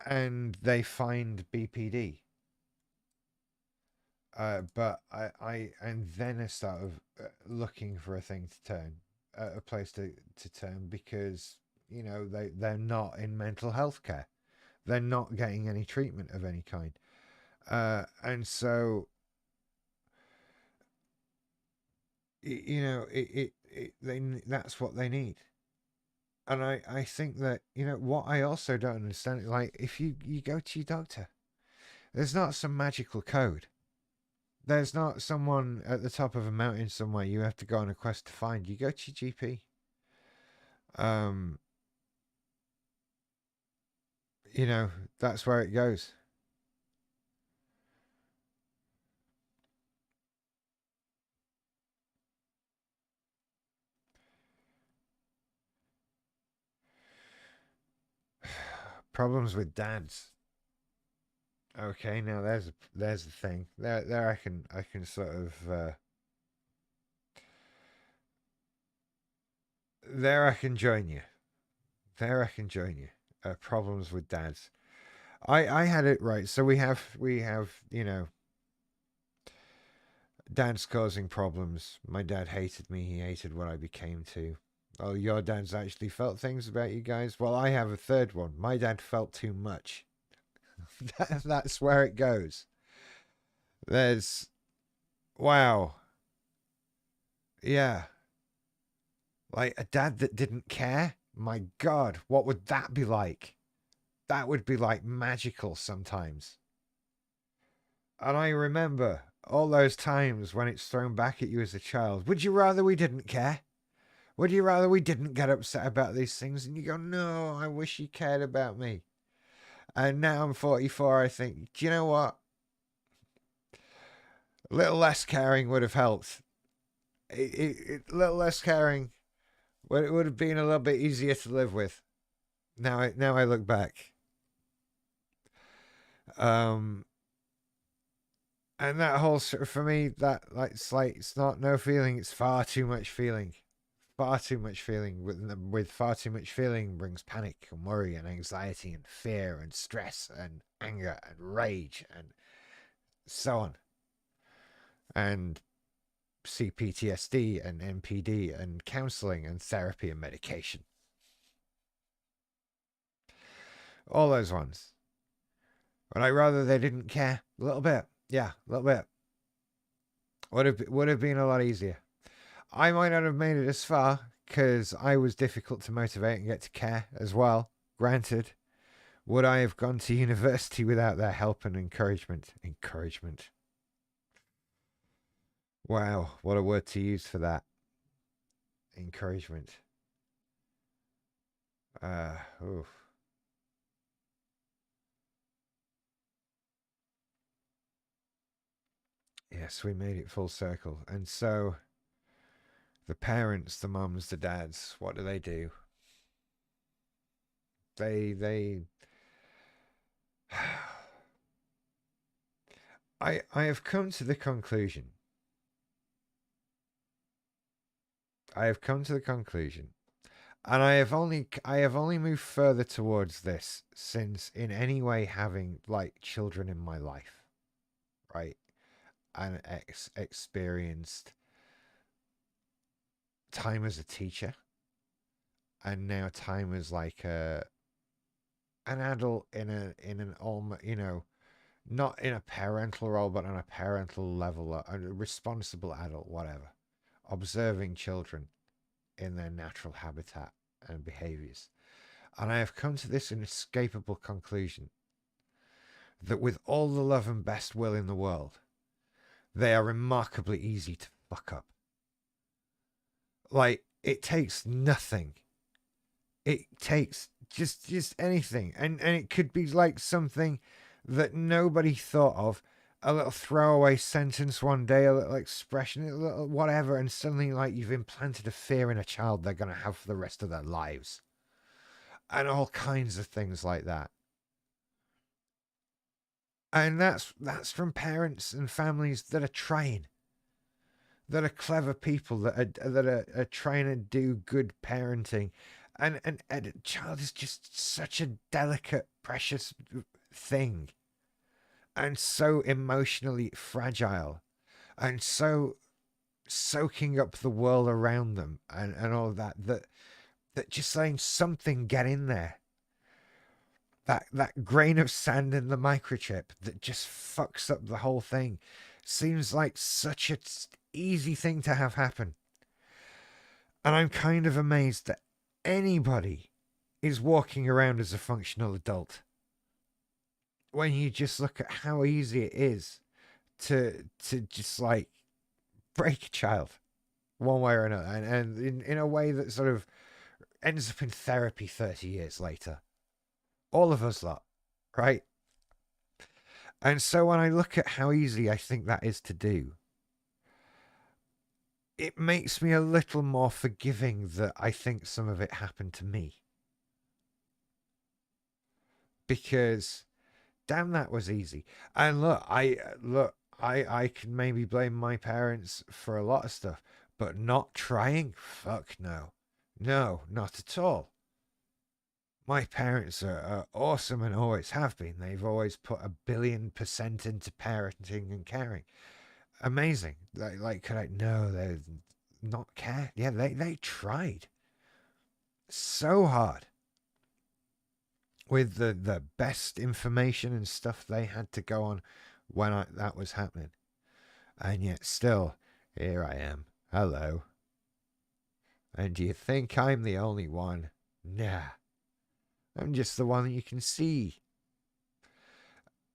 and they find BPD. But and then I start looking for a thing to turn, a place to turn because, they're not in mental health care. They're not getting any treatment of any kind. And so, that's what they need. And I think that, what I also don't understand, like, if you go to your doctor, there's not some magical code. There's not someone at the top of a mountain somewhere you have to go on a quest to find. You go to your GP. Um, that's where it goes. Problems with dads. Okay, now there's the thing. There I can sort of there I can join you. There I can join you. Problems with dads. I had it right. So we have dad's causing problems. My dad hated me. He hated what I became too. Oh, your dad's actually felt things about you guys. Well, I have a third one. My dad felt too much. That's where it goes. There's wow. Yeah. Like a dad that didn't care? My God, what would that be like? That would be like magical sometimes. And I remember all those times when it's thrown back at you as a child. Would you rather we didn't care? Would you rather we didn't get upset about these things? And you go, no, I wish you cared about me. And now I'm 44, I think, do you know what? A little less caring would have helped. A little less caring would have been a little bit easier to live with. Now I look back. Um, and that whole for me that like it's not no feeling, it's far too much feeling. Far too much feeling. With far too much feeling brings panic and worry and anxiety and fear and stress and anger and rage and so on. And CPTSD and MPD and counseling and therapy and medication. All those ones. Would I rather they didn't care? A little bit. Yeah, a little bit. Would have been a lot easier. I might not have made it as far because I was difficult to motivate and get to care as well. Granted, would I have gone to university without their help and encouragement? Encouragement. Wow, what a word to use for that. Encouragement. Oof. Yes, we made it full circle. And so the parents, the mums, the dads, what do? They I have come to the conclusion. I have come to the conclusion. And I have only moved further towards this since in any way having like children in my life, right? And experienced time as a teacher, and now time as like an adult in an almost, not in a parental role, but on a parental level, a responsible adult, whatever, observing children in their natural habitat and behaviors. And I have come to this inescapable conclusion that with all the love and best will in the world, they are remarkably easy to fuck up. Like, it takes nothing. It takes just anything. And it could be like something that nobody thought of. A little throwaway sentence one day, a little expression, a little whatever, and suddenly like you've implanted a fear in a child they're gonna have for the rest of their lives. And all kinds of things like that. And that's from parents and families that are trying, that are clever people, that are trying to do good parenting. And a child is just such a delicate, precious thing, and so emotionally fragile, and so soaking up the world around them, and all that just saying something get in there. That grain of sand in the microchip that just fucks up the whole thing seems like such an easy thing to have happen. And I'm kind of amazed that anybody is walking around as a functional adult when you just look at how easy it is to just like break a child one way or another, and in a way that sort of ends up in therapy 30 years later. All of us lot, right? And so when I look at how easy I think that is to do, it makes me a little more forgiving that I think some of it happened to me. Because damn, that was easy. And I can maybe blame my parents for a lot of stuff, but not trying? Fuck no. No, not at all. My parents are awesome and always have been. They've always put 1,000,000,000% into parenting and caring. Amazing. Like could I? No, they're not care. Yeah, they tried so hard with the best information and stuff they had to go on when that was happening. And yet still, here I am. Hello. And do you think I'm the only one? Nah. I'm just the one that you can see.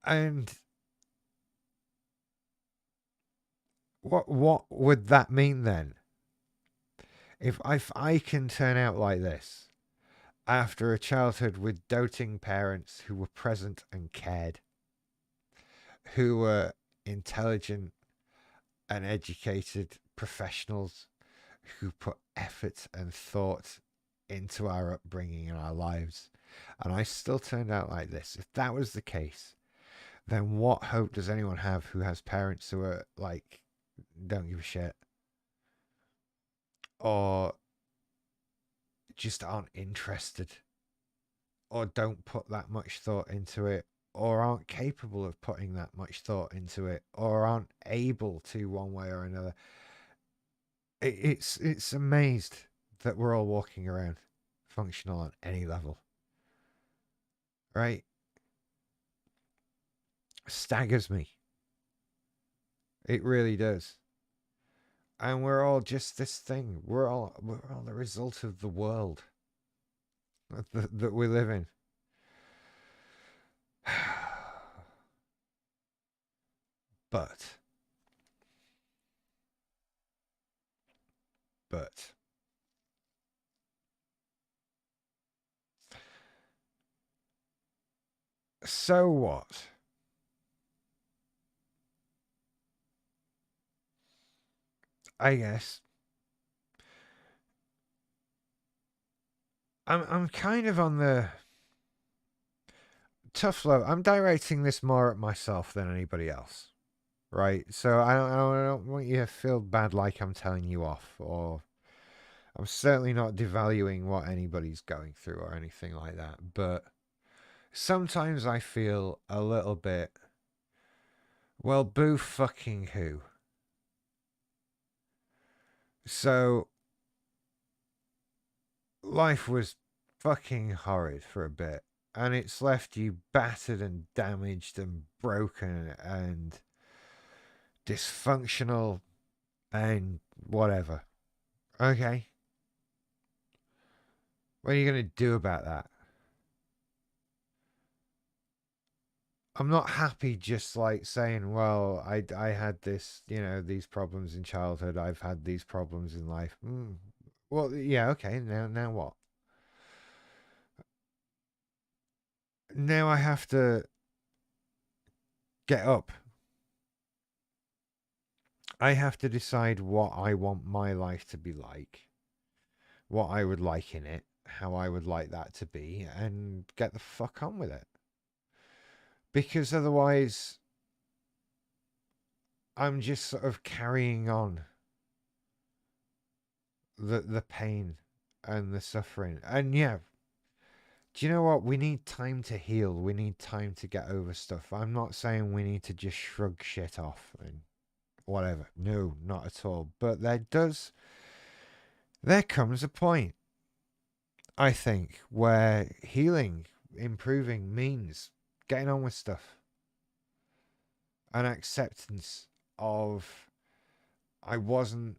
And what would that mean then? If I can turn out like this after a childhood with doting parents who were present and cared, who were intelligent and educated professionals who put effort and thought into our upbringing and our lives, and I still turned out like this, if that was the case, then what hope does anyone have who has parents who are like, don't give a shit, or just aren't interested, or don't put that much thought into it, or aren't capable of putting that much thought into it, or aren't able to one way or another? It's amazed that we're all walking around functional on any level, right? Staggers me. It really does. And we're all just this thing. We're all the result of the world that we live in. But so what? I guess I'm kind of on the tough love. I'm directing this more at myself than anybody else, right? So I don't want you to feel bad like I'm telling you off, or I'm certainly not devaluing what anybody's going through or anything like that, but sometimes I feel a little bit, well, boo fucking who. So, life was fucking horrid for a bit, and it's left you battered and damaged and broken and dysfunctional and whatever. Okay. What are you going to do about that? I'm not happy just like saying, well, I had this, these problems in childhood. I've had these problems in life. Well, yeah, okay. Now what? Now I have to get up. I have to decide what I want my life to be like, what I would like in it, how I would like that to be, and get the fuck on with it. Because otherwise, I'm just sort of carrying on the pain and the suffering. And yeah, do you know what? We need time to heal. We need time to get over stuff. I'm not saying we need to just shrug shit off and whatever. No, not at all. But there comes a point, I think, where healing, improving means getting on with stuff. An acceptance of I wasn't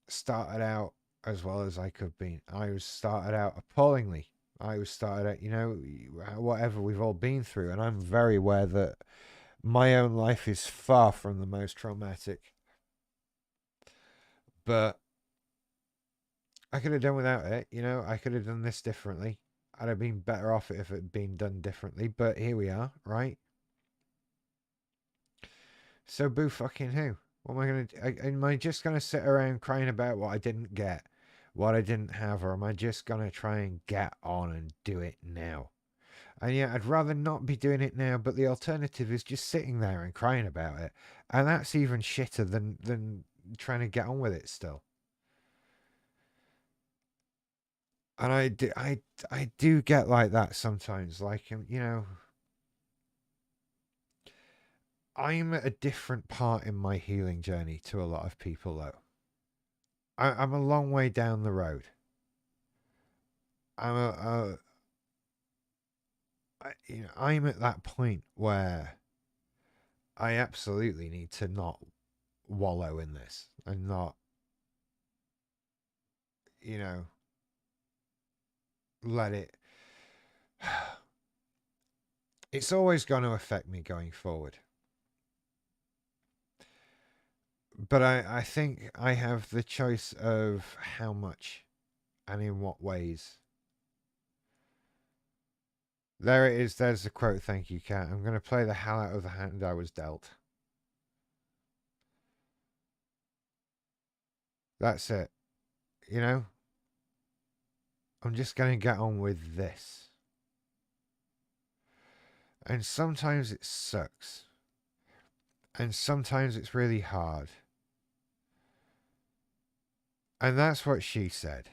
started out as well as I could be. I was started out appallingly. I was started out, whatever we've all been through. And I'm very aware that my own life is far from the most traumatic. But I could have done without it. I could have done this differently. I'd have been better off if it had been done differently. But here we are, right? So boo fucking who? What am I going to... Am I just going to sit around crying about what I didn't get? What I didn't have? Or am I just going to try and get on and do it now? And yeah, I'd rather not be doing it now, but the alternative is just sitting there and crying about it. And that's even shitter than trying to get on with it still. And I do get like that sometimes. Like, I'm at a different part in my healing journey to a lot of people, though. I'm a long way down the road. I'm I'm at that point where I absolutely need to not wallow in this and not, you know, let it. It's always going to affect me going forward. But I think I have the choice of how much and in what ways. There it is. There's the quote. Thank you, Kat. I'm going to play the hell out of the hand I was dealt. That's it. I'm just going to get on with this. And sometimes it sucks. And sometimes it's really hard. And that's what she said.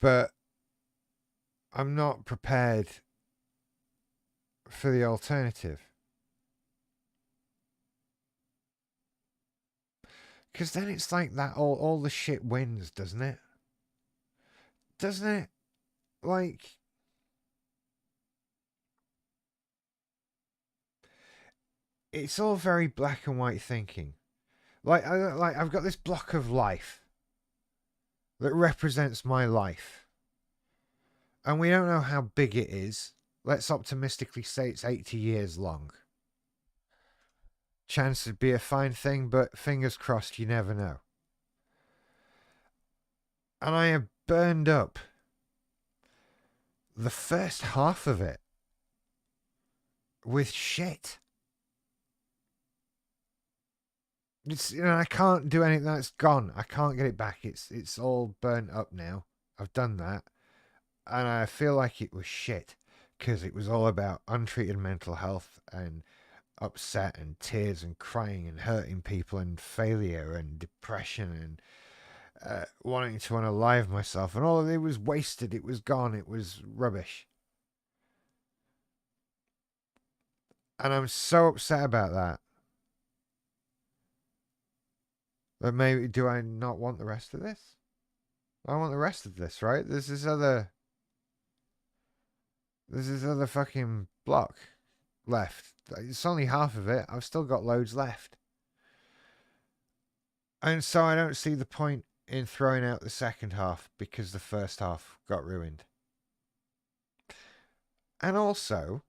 But I'm not prepared for the alternative. Because then it's like that all the shit wins, doesn't it? Doesn't it? Like, it's all very black and white thinking. Like I've got this block of life that represents my life. And we don't know how big it is. Let's optimistically say it's 80 years long. Chance would be a fine thing, but fingers crossed, you never know. And I have burned up the first half of it with shit. It's I can't do anything. That's gone. I can't get it back. It's all burnt up now. I've done that, and I feel like it was shit because it was all about untreated mental health and upset and tears and crying and hurting people and failure and depression wanting to unalive myself, and all of it was wasted. It was gone. It was rubbish. And I'm so upset about that. But maybe, do I not want the rest of this? I want the rest of this, right? There's this other fucking block left. It's only half of it. I've still got loads left. And so I don't see the point in throwing out the second half because the first half got ruined. And also,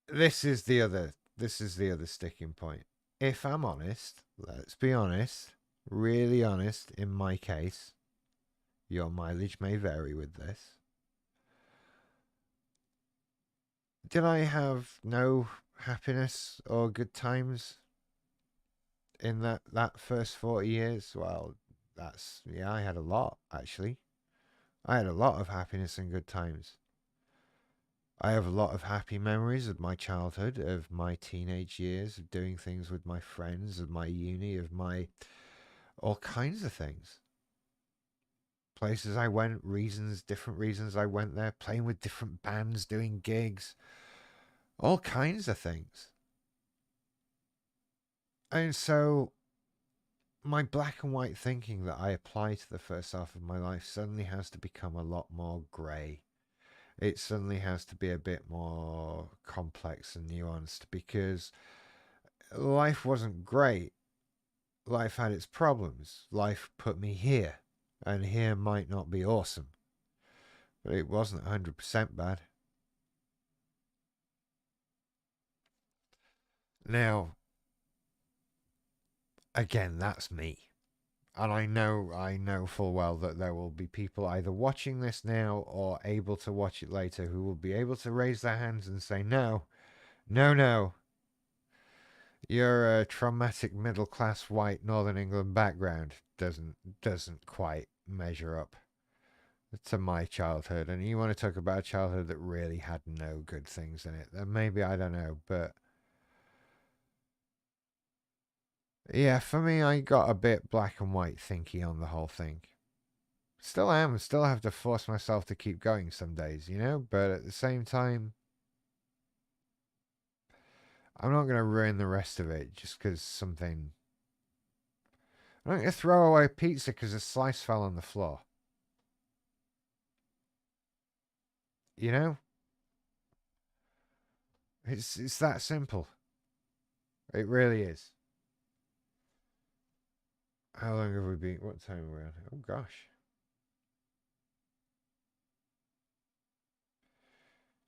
this is the other sticking point. If I'm honest, let's be honest, really honest, in my case, your mileage may vary with this. Did I have no happiness or good times in that first 40 years? Well, I had a lot, actually. I had a lot of happiness and good times. I have a lot of happy memories of my childhood, of my teenage years, of doing things with my friends, of my uni, of my all kinds of things. Places I went, different reasons I went there, playing with different bands, doing gigs, all kinds of things. And so my black and white thinking that I apply to the first half of my life suddenly has to become a lot more grey. It suddenly has to be a bit more complex and nuanced because life wasn't great. Life had its problems. Life put me here, and here might not be awesome, but it wasn't 100% bad. Now, again, that's me. And I know full well that there will be people either watching this now or able to watch it later who will be able to raise their hands and say, no, no, no. Your traumatic middle class white Northern England background doesn't quite measure up to my childhood. And you want to talk about a childhood that really had no good things in it. Then maybe, I don't know, but yeah, for me, I got a bit black and white thinky on the whole thing. Still am, still have to force myself to keep going some days, you know? But at the same time, I'm not going to ruin the rest of it just because something. I'm not going to throw away pizza because a slice fell on the floor. You know? It's that simple. It really is. How long have we been? What time are we on? Oh gosh.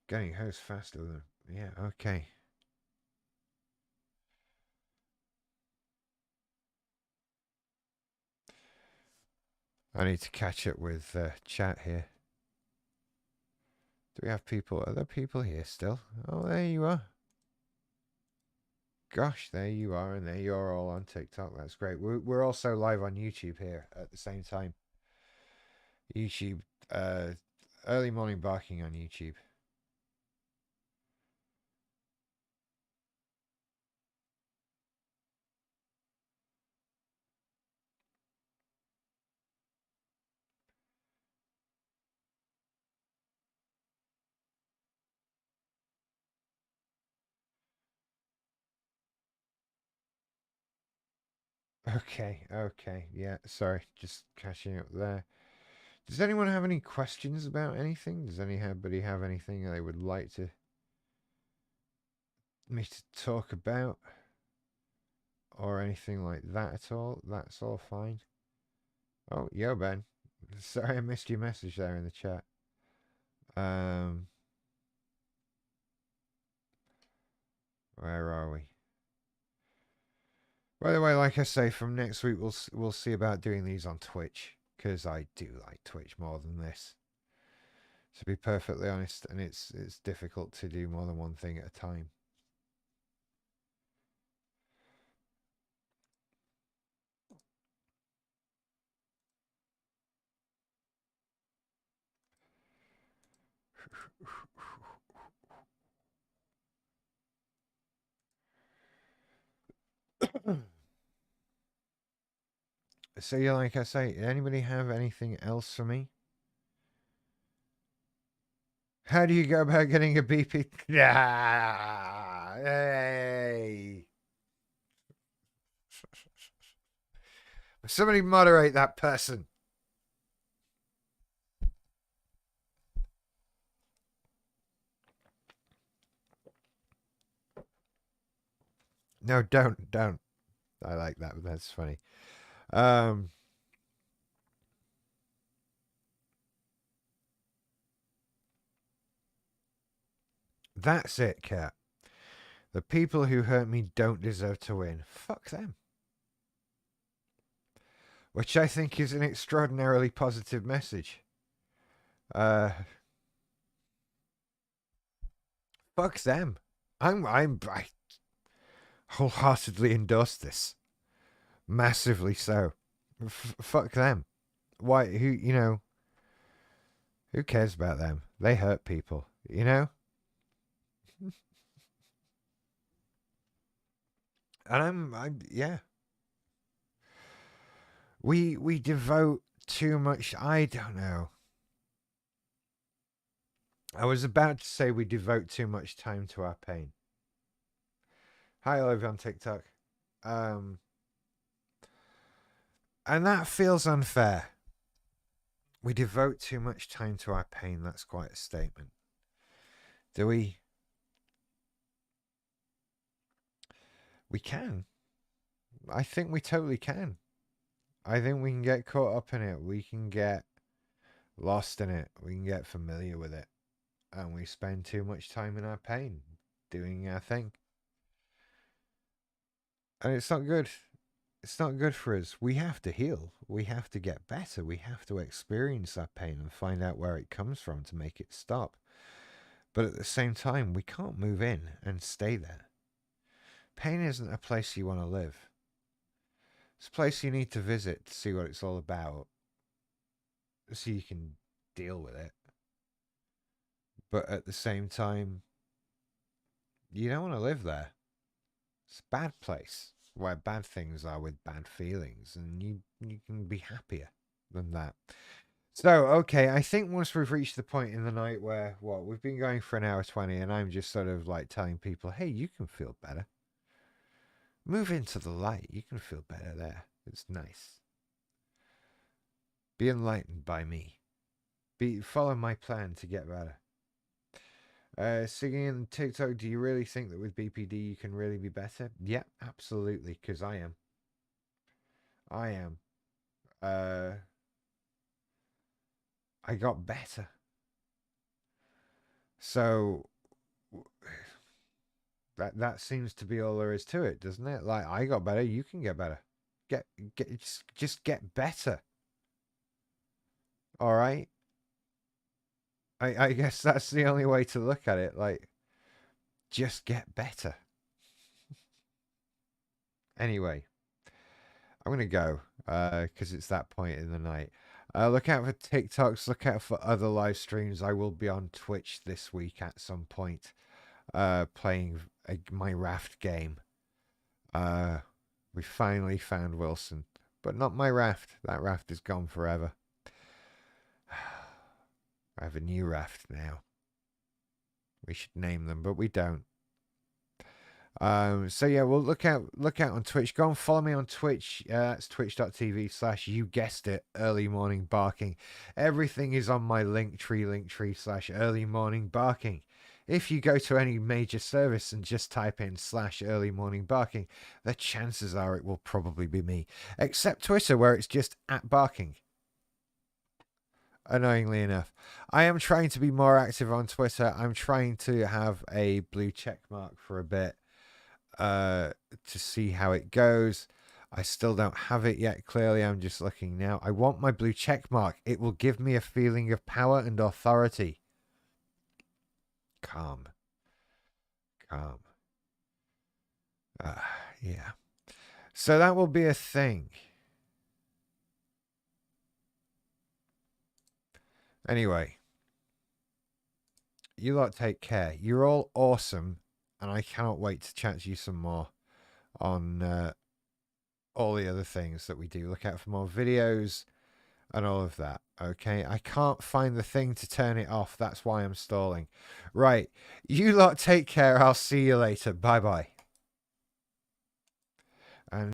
Getting host faster than. Yeah, okay. I need to catch up with chat here. Do we have people? Are there people here still? Oh, there you are. Gosh, there you are, and there you are all on TikTok. That's great. We're also live on YouTube here at the same time. YouTube, early morning barking on YouTube. Okay, yeah. Sorry, just catching up there. Does anyone have any questions about anything? Does anybody have anything they would like to me to talk about? Or anything like that at all? That's all fine. Oh, yo, Ben. Sorry I missed your message there in the chat. Um, where are we? By the way, like I say, from next week we'll see about doing these on Twitch because I do like Twitch more than this. To be perfectly honest, and it's difficult to do more than one thing at a time. So yeah, like I say, anybody have anything else for me? How do you go about getting a BP? Ah, hey. Somebody moderate that person. No, don't. I like that. That's funny. Um, that's it, Cat. The people who hurt me don't deserve to win. Fuck them. Which I think is an extraordinarily positive message. Uh, fuck them. I wholeheartedly endorse this. Massively so. Fuck them. Why? Who cares about them? They hurt people. And yeah. We devote too much. I don't know. I was about to say we devote too much time to our pain. Hi, Olivia on TikTok. Um, and that feels unfair. We devote too much time to our pain. That's quite a statement. Do we? We can. I think we totally can. I think we can get caught up in it. We can get lost in it. We can get familiar with it. And we spend too much time in our pain doing our thing. And it's not good. It's not good for us. We have to heal. We have to get better. We have to experience that pain and find out where it comes from to make it stop. But at the same time, we can't move in and stay there. Pain isn't a place you want to live. It's a place you need to visit to see what it's all about so you can deal with it. But at the same time, you don't want to live there. It's a bad place where bad things are with bad feelings, and you can be happier than that. So, okay, I think once we've reached the point in the night where, we've been going for an hour 20, and I'm just sort of like telling people, hey, you can feel better. Move into the light. You can feel better there. It's nice. Be enlightened by me. Follow my plan to get better. Singing in TikTok, do you really think that with BPD you can really be better? Yeah, absolutely, because I am. I am. I got better. So that seems to be all there is to it, doesn't it? Like, I got better, you can get better. Get just get better. All right. I guess that's the only way to look at it. Like, just get better. Anyway, I'm gonna go because it's that point in the night. Look out for TikToks. Look out for other live streams. I will be on Twitch this week at some point, playing my raft game. We finally found Wilson, but not my raft. That raft is gone forever. I have a new raft now. We should name them, but we don't. So yeah, well, look out on Twitch. Go and follow me on Twitch. That's twitch.tv/ you guessed it, early morning barking. Everything is on my linktree / early morning barking. If you go to any major service and just type in / early morning barking, the chances are it will probably be me. Except Twitter, where it's just at barking. Annoyingly enough, I am trying to be more active on Twitter. I'm trying to have a blue check mark for a bit, to see how it goes. I still don't have it yet. Clearly, I'm just looking now. I want my blue check mark. It will give me a feeling of power and authority. Calm. Yeah. So that will be a thing. Anyway, you lot take care. You're all awesome, and I cannot wait to chat to you some more on all the other things that we do. Look out for more videos and all of that. Okay, I can't find the thing to turn it off. That's why I'm stalling. Right, you lot take care. I'll see you later. Bye bye.